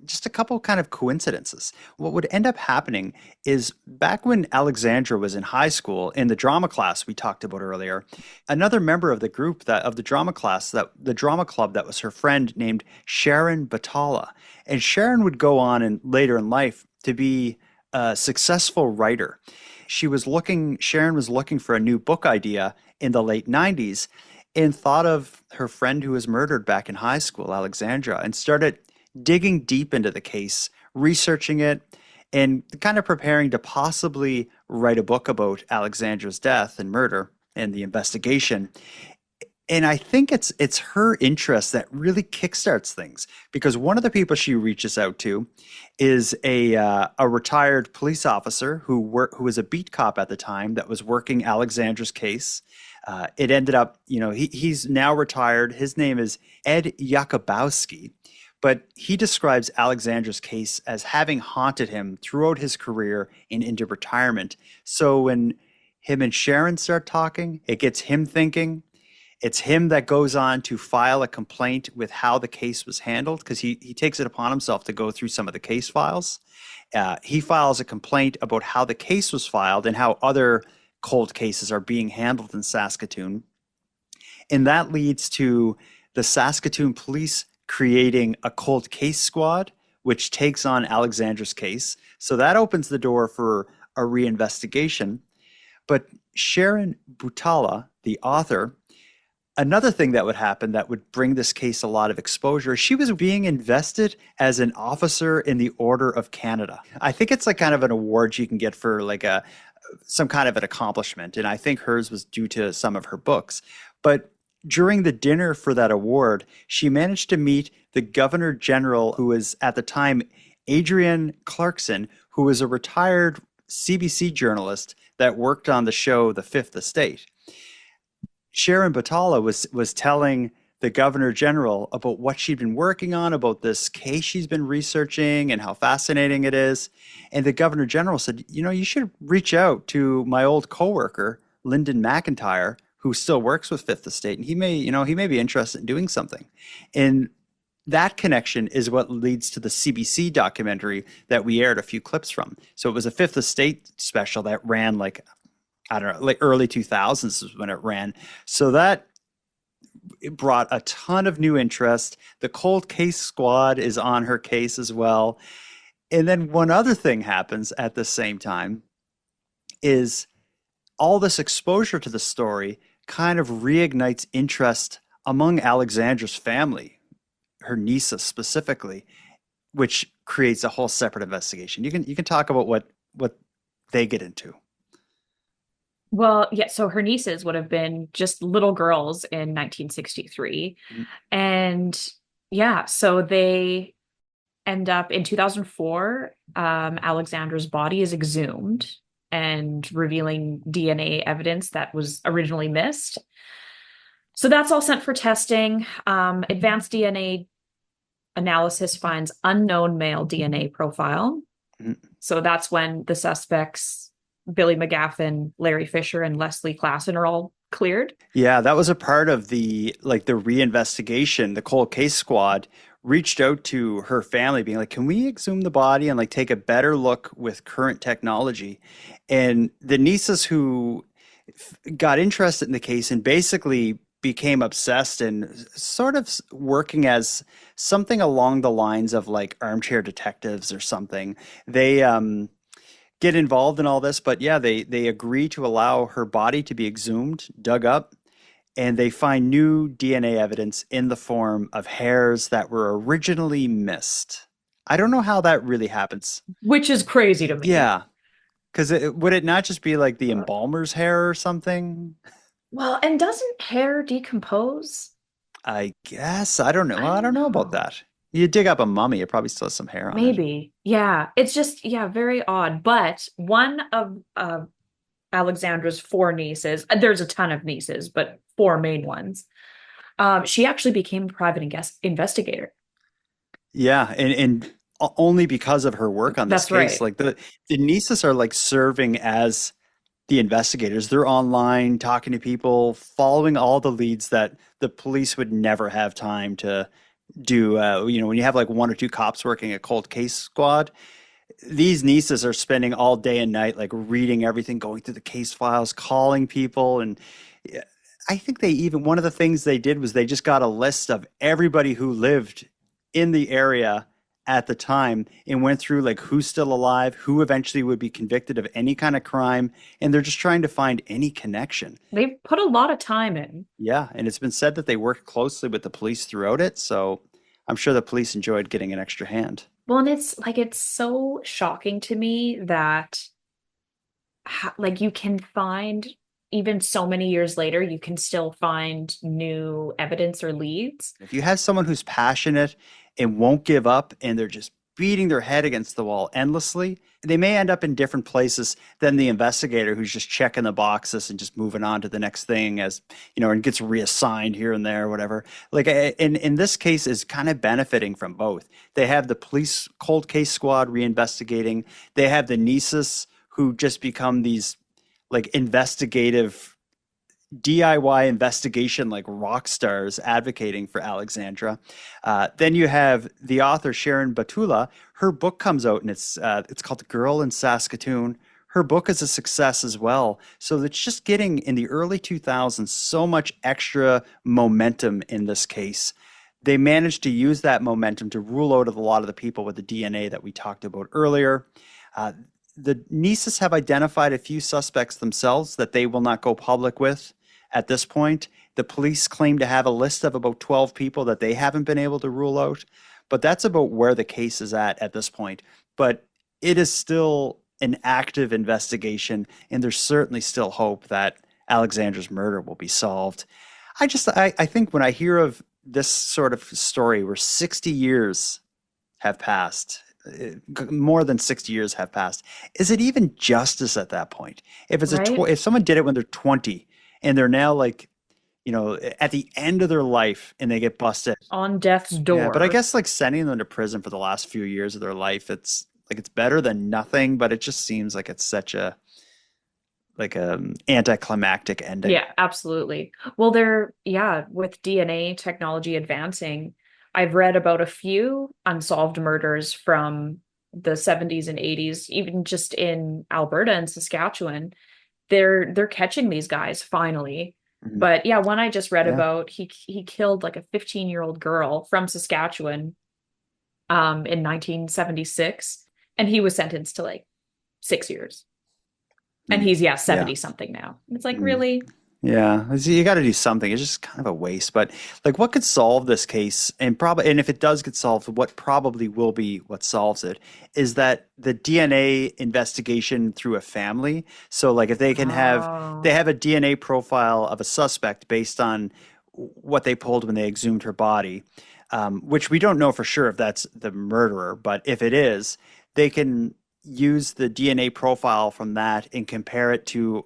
just a couple kind of coincidences. What would end up happening is back when Alexandra was in high school in the drama class we talked about earlier, another member of the group of the drama club that was her friend named Sharon Batala. And Sharon would go on and later in life to be a successful writer. Sharon was looking for a new book idea in the late 90s and thought of her friend who was murdered back in high school, Alexandra, and started digging deep into the case, researching it, and kind of preparing to possibly write a book about Alexandra's death and murder and the investigation. And I think it's her interest that really kickstarts things, because one of the people she reaches out to is a retired police officer who was a beat cop at the time that was working Alexandra's case. It ended up, he's now retired. His name is Ed Yakubowski, but he describes Alexandra's case as having haunted him throughout his career and into retirement. So when him and Sharon start talking, it gets him thinking. It's him that goes on to file a complaint with how the case was handled, because he takes it upon himself to go through some of the case files. He files a complaint about how the case was filed and how other cold cases are being handled in Saskatoon. And that leads to the Saskatoon police creating a cold case squad, which takes on Alexandra's case. So that opens the door for a reinvestigation. But Sharon Batala, the author, another thing that would happen that would bring this case a lot of exposure, she was being invested as an officer in the Order of Canada. I think it's like kind of an award you can get for like some kind of an accomplishment. And I think hers was due to some of her books. But during the dinner for that award, she managed to meet the Governor General, who was at the time Adrienne Clarkson, who was a retired CBC journalist that worked on the show The Fifth Estate. Sharon Batala was telling the Governor General about what she'd been working on, about this case she's been researching and how fascinating it is. And the Governor General said, you should reach out to my old coworker, Lyndon McIntyre, who still works with Fifth Estate, and he may be interested in doing something. And that connection is what leads to the CBC documentary that we aired a few clips from. So it was a Fifth Estate special that ran like early 2000s is when it ran. So that it brought a ton of new interest. The cold case squad is on her case as well. And then one other thing happens at the same time is all this exposure to the story kind of reignites interest among Alexandra's family, her nieces specifically, which creates a whole separate investigation. You can talk about what they get into. Well, yeah, so her nieces would have been just little girls in 1963. Mm-hmm. And yeah, so they end up in 2004, Alexandra's body is exhumed and revealing DNA evidence that was originally missed. So that's all sent for testing. Advanced DNA analysis finds unknown male DNA profile. Mm-hmm. So that's when the suspects, Billy McGaffin, Larry Fisher, and Leslie Klassen are all cleared. Yeah, that was a part of the reinvestigation. The cold case squad reached out to her family being like, can we exhume the body and take a better look with current technology? And the nieces who got interested in the case and basically became obsessed and sort of working as something along the lines of armchair detectives or something. They get involved in all this, but yeah, they agree to allow her body to be exhumed, dug up, and they find new DNA evidence in the form of hairs that were originally missed. I don't know how that really happens. Which is crazy to me. Yeah. Because would it not just be the embalmer's hair or something? Well, and doesn't hair decompose? I guess. I don't know. I don't know about that. You dig up a mummy, it probably still has some hair on it. Maybe. Yeah. It's just, very odd. But one of Alexandra's 4 nieces. There's a ton of nieces, but 4 main ones. She actually became a private investigator. Yeah, and only because of her work on this That's case. right. Like the nieces are like serving as the investigators. They're online talking to people, following all the leads that the police would never have time to do. When you have like 1 or 2 cops working a cold case squad, these nieces are spending all day and night like reading everything, going through the case files, calling people. And yeah, I think one of the things they did was they just got a list of everybody who lived in the area at the time and went through like who's still alive, who eventually would be convicted of any kind of crime, and they're just trying to find any connection. They've put a lot of time in. Yeah, and it's been said that they worked closely with the police throughout it, so I'm sure the police enjoyed getting an extra hand. Well, and it's so shocking to me that like you can find, even so many years later, you can still find new evidence or leads. If you have someone who's passionate and won't give up and they're just beating their head against the wall endlessly, they may end up in different places than the investigator who's just checking the boxes and just moving on to the next thing, as you know, and gets reassigned here and there, whatever. Like in this case is kind of benefiting from both. They have the police cold case squad reinvestigating. They have the nieces who just become these like investigative DIY investigation like rock stars advocating for Alexandra. Then you have the author Sharon Batula. Her book comes out and it's called Girl in Saskatoon. Her book is a success as well. So it's just getting in the early 2000s so much extra momentum in this case. They managed to use that momentum to rule out a lot of the people with the DNA that we talked about earlier. The nieces have identified a few suspects themselves that they will not go public with at this point. The police claim to have a list of about 12 people that they haven't been able to rule out, but that's about where the case is at this point. But it is still an active investigation, and there's certainly still hope that Alexandra's murder will be solved. I think when I hear of this sort of story where 60 years have passed, more than 60 years have passed, is it even justice at that point? If it's Right? if someone did it when they're 20 and they're now like, at the end of their life and they get busted On death's door. Yeah, but I guess like sending them to prison for the last few years of their life, it's better than nothing, but it just seems like it's such a anticlimactic ending. Yeah, absolutely. Well, with DNA technology advancing, I've read about a few unsolved murders from the 70s and 80s, even just in Alberta and Saskatchewan. They're catching these guys finally. Mhm. But yeah, one I just read Yeah. about, he killed like a 15-year-old girl from Saskatchewan in 1976, and he was sentenced to like 6 years. And he's 70 something now. It's like, really? Yeah, you got to do something. It's just kind of a waste. But like, what could solve this case, and if it does get solved, what probably will be what solves it, is that the DNA investigation through a family. So like, if they can they have a DNA profile of a suspect based on what they pulled when they exhumed her body, which we don't know for sure if that's the murderer, but if it is, they can use the DNA profile from that and compare it to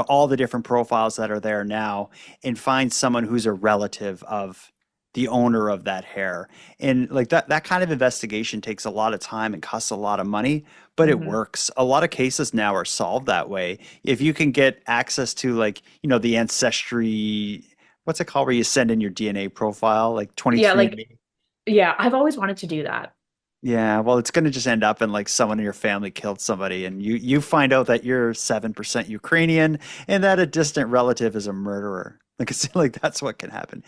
all the different profiles that are there now and find someone who's a relative of the owner of that hair. And like that kind of investigation takes a lot of time and costs a lot of money, but it works. A lot of cases now are solved that way. If you can get access to like, the ancestry, what's it called, where you send in your DNA profile, like 23andMe. Yeah, I've always wanted to do that. Yeah, well, it's going to just end up in like someone in your family killed somebody and you find out that you're 7% Ukrainian and that a distant relative is a murderer. Like, it's like that's what can happen.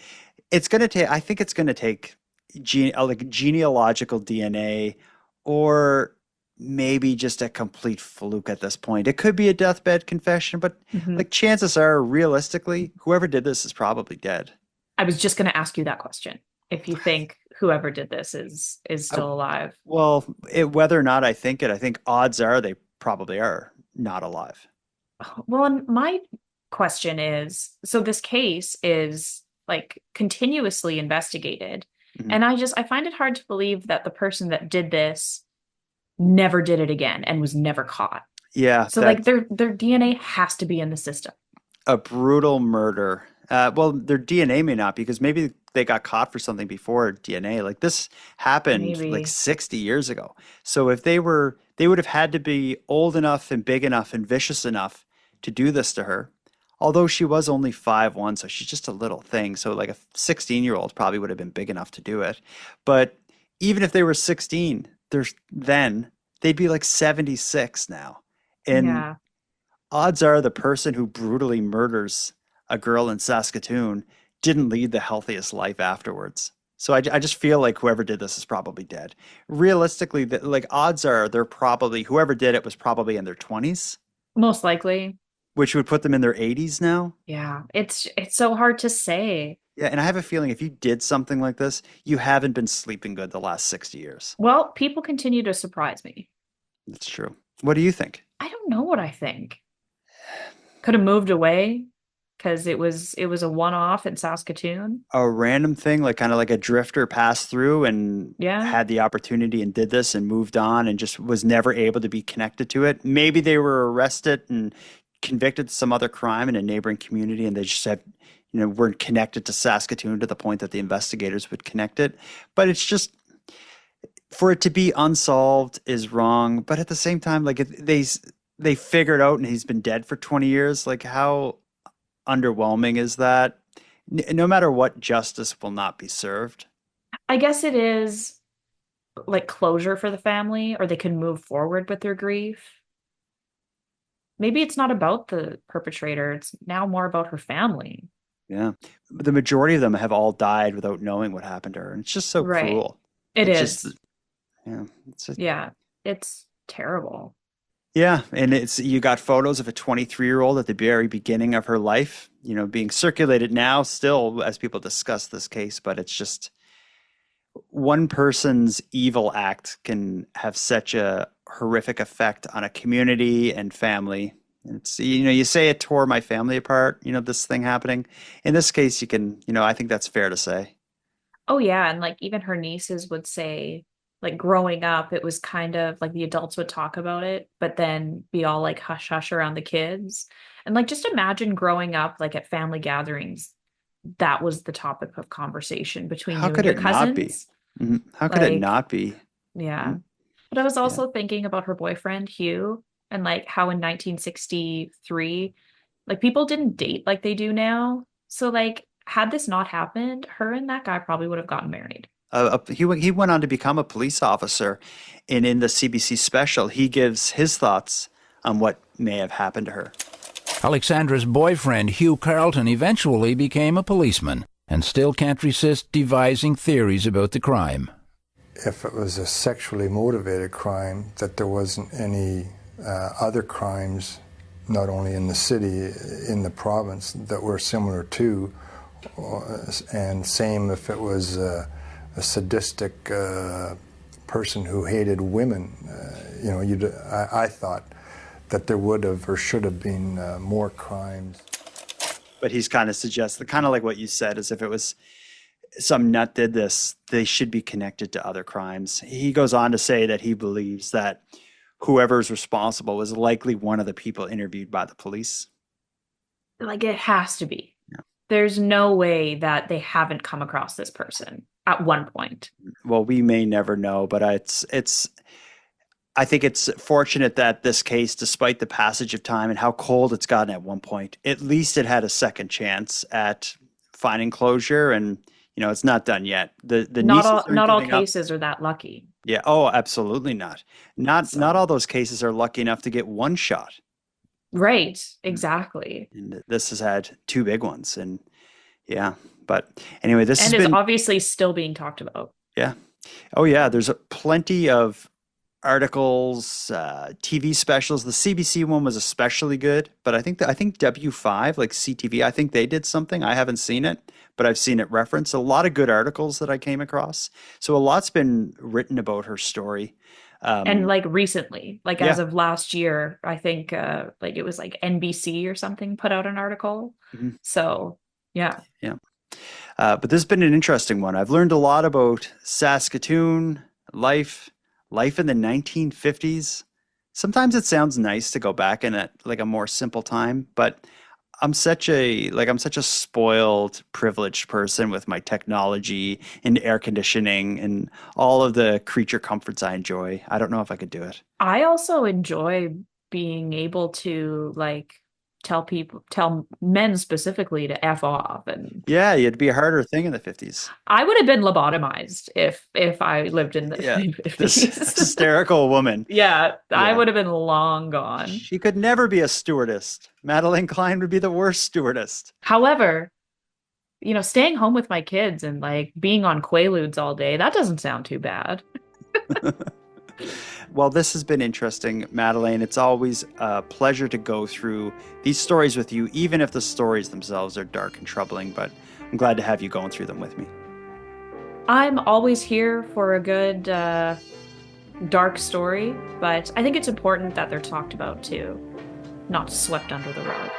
I think it's going to take genealogical DNA, or maybe just a complete fluke at this point. It could be a deathbed confession, but like chances are, realistically, whoever did this is probably dead. I was just going to ask you that question. If you think whoever did this is still alive. Well, whether or not I think odds are they probably are not alive. Well, and my question is, so this case is like continuously investigated. And I find it hard to believe that the person that did this never did it again and was never caught. Yeah, So like their DNA has to be in the system. a brutal murder. Well, their DNA may not, because maybe they got caught for something before DNA. Like this happened like Maybe. 60 years ago. So if they would have had to be old enough and big enough and vicious enough to do this to her. Although she was only 5'1", so she's just a little thing. So like a 16-year-old probably would have been big enough to do it. But even if they were 16, then they'd be like 76 now. And Yeah. odds are the person who brutally murders a girl in Saskatoon didn't lead the healthiest life afterwards. So I just feel like whoever did this is probably dead. Realistically, like odds are whoever did it was probably in their 20s, Most likely. which would put them in their 80s now. Yeah. It's so hard to say. Yeah, and I have a feeling if you did something like this, you haven't been sleeping good the last 60 years. Well, people continue to surprise me. That's true. What do you think? I don't know what I think. Could have moved away because it was a one-off in Saskatoon. A random thing, like kind of like a drifter passed through and Yeah. had the opportunity and did this and moved on and just was never able to be connected to it. Maybe they were arrested and convicted of some other crime in a neighboring community, and they just weren't connected to Saskatoon to the point that the investigators would connect it. But it's just, for it to be unsolved is wrong. But at the same time, like they figured out and he's been dead for 20 years. Like how underwhelming is that? No matter what, justice will not be served. I guess it is like closure for the family, or they can move forward with their grief. Maybe it's not about the perpetrator. It's now more about her family. Yeah. The majority of them have all died without knowing what happened to her. And it's just so Right. cruel. It It's is. just, yeah. Yeah. It's terrible. Yeah, and you got photos of a 23-year-old at the very beginning of her life, being circulated now still as people discuss this case, but it's just one person's evil act can have such a horrific effect on a community and family. It's, you say it tore my family apart, this thing happening. In this case, you can, I think that's fair to say. Oh yeah, and like even her nieces would say, like growing up, it was kind of like the adults would talk about it, but then be all like hush hush around the kids. And like just imagine growing up like at family gatherings, that was the topic of conversation between How you could and your it not be? cousins. How could it Like, not be? yeah. But I was also thinking about her boyfriend, Hugh, and like how in 1963, like people didn't date like they do now. So like had this not happened, her and that guy probably would have gotten married. He went on to become a police officer, and in the CBC special, he gives his thoughts on what may have happened to her. Alexandra's boyfriend, Hugh Carlton, eventually became a policeman and still can't resist devising theories about the crime. If it was a sexually motivated crime, that there wasn't any other crimes, not only in the city, in the province, that were similar to, and same if it was a sadistic person who hated women. I thought that there would have or should have been more crimes. But he's kind of suggested, kind of like what you said, as if it was some nut did this, they should be connected to other crimes. He goes on to say that he believes that whoever's responsible was likely one of the people interviewed by the police. Like it has to be. Yeah. There's no way that they haven't come across this person at one point. Well, we may never know, but I think it's fortunate that this case, despite the passage of time and how cold it's gotten at one point, at least it had a second chance at finding closure. And it's not done yet. The Not all giving up. cases are that lucky. Yeah. Oh, absolutely not. Not all those cases are lucky enough to get one shot. Right. Exactly. And this has had two big ones. And yeah. But anyway, this And has is been obviously still being talked about. Yeah. Oh yeah. There's plenty of articles, TV specials. The CBC one was especially good, but I think W5, like CTV, I think they did something. I haven't seen it, but I've seen it referenced. A lot of good articles that I came across. So a lot's been written about her story. And like recently, like as of last year, I think like it was like NBC or something put out an article. Mhm. So yeah. Yeah. But this has been an interesting one. I've learned a lot about Saskatoon life in the 1950s, Sometimes it sounds nice to go back in a more simple time, but I'm such a spoiled, privileged person with my technology and air conditioning and all of the creature comforts I enjoy. I don't know if I could do it. I also enjoy being able to tell men specifically to F off. And Yeah, it'd be a harder thing in the 50s. I would have been lobotomized if I lived in the This 50s. hysterical woman. Yeah, I Yeah. would have been long gone. She could never be a stewardess. Madeleine Klein would be the worst stewardess. However, staying home with my kids and being on Quaaludes all day, that doesn't sound too bad. Well, this has been interesting, Madeleine. It's always a pleasure to go through these stories with you, even if the stories themselves are dark and troubling, but I'm glad to have you going through them with me. I'm always here for a good dark story, but I think it's important that they're talked about too, not swept under the rug.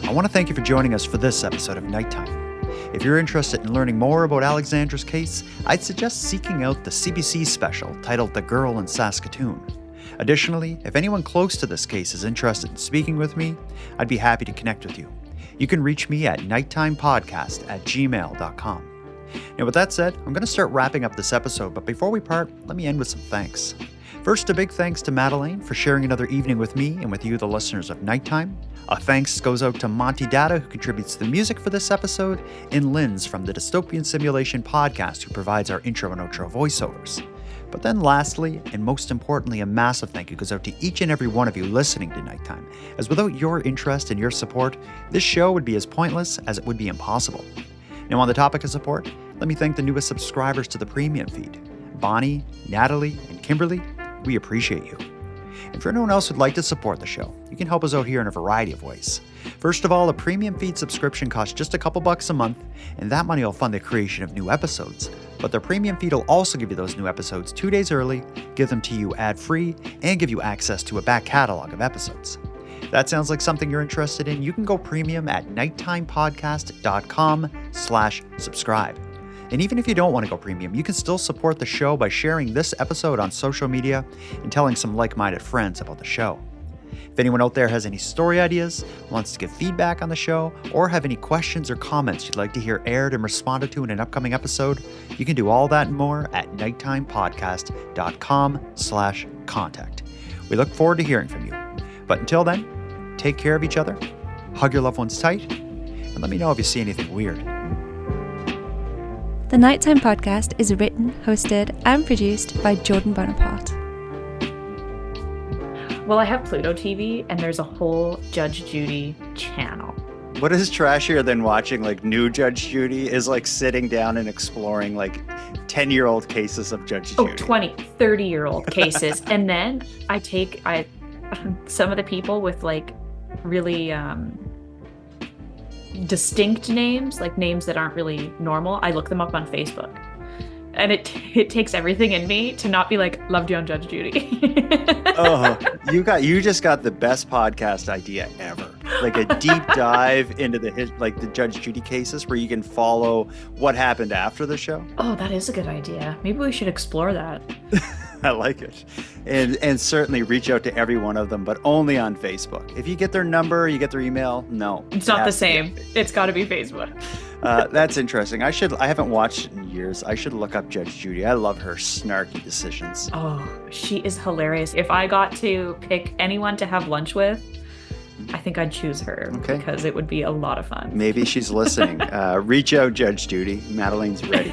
I want to thank you for joining us for this episode of Nighttime. If you're interested in learning more about Alexandra's case, I'd suggest seeking out the CBC special titled The Girl in Saskatoon. Additionally, if anyone close to this case is interested in speaking with me, I'd be happy to connect with you. You can reach me at nighttimepodcast@gmail.com. Now, with that said, I'm going to start wrapping up this episode, but before we part, let me end with some thanks. First, a big thanks to Madeleine for sharing another evening with me and with you, the listeners of Nighttime. A thanks goes out to Monty Datta, who contributes the music for this episode, and Linz from the Dystopian Simulation podcast, who provides our intro and outro voiceovers. But then lastly, and most importantly, a massive thank you goes out to each and every one of you listening to Nighttime, as without your interest and your support, this show would be as pointless as it would be impossible. Now, on the topic of support, let me thank the newest subscribers to the premium feed. Bonnie, Natalie, and Kimberly, we appreciate you. And for anyone else who'd like to support the show, you can help us out here in a variety of ways. First of all, a premium feed subscription costs just a couple bucks a month, and that money will fund the creation of new episodes. But the premium feed will also give you those new episodes 2 days early, give them to you ad-free, and give you access to a back catalog of episodes. If that sounds like something you're interested in, you can go premium at nighttimepodcast.com/subscribe. And even if you don't want to go premium, you can still support the show by sharing this episode on social media and telling some like-minded friends about the show. If anyone out there has any story ideas, wants to give feedback on the show, or have any questions or comments you'd like to hear aired and responded to in an upcoming episode, you can do all that and more at nighttimepodcast.com/contact. We look forward to hearing from you. But until then, take care of each other, hug your loved ones tight, and let me know if you see anything weird. The Nighttime Podcast is written, hosted, and produced by Jordan Bonaparte. Well, I have Pluto TV, and there's a whole Judge Judy channel. What is trashier than watching new Judge Judy is sitting down and exploring 10-year-old cases of Judge Judy. 20, 30-year-old cases. And then I take some of the people with really distinct names, names that aren't really normal. I look them up on Facebook. And it takes everything in me to not be loved you on Judge Judy. Oh, you just got the best podcast idea ever. A deep dive into the Judge Judy cases where you can follow what happened after the show. Oh, that is a good idea. Maybe we should explore that. I like it. And certainly reach out to every one of them, but only on Facebook. If you get their number, you get their email, no. It's not the same. It's got to be Facebook. That's interesting. I haven't watched it in years. I should look up Judge Judy. I love her snarky decisions. Oh, she is hilarious. If I got to pick anyone to have lunch with, I think I'd choose her because it would be a lot of fun. Maybe she's listening. Reach out, Judge Judy. Madeleine's ready.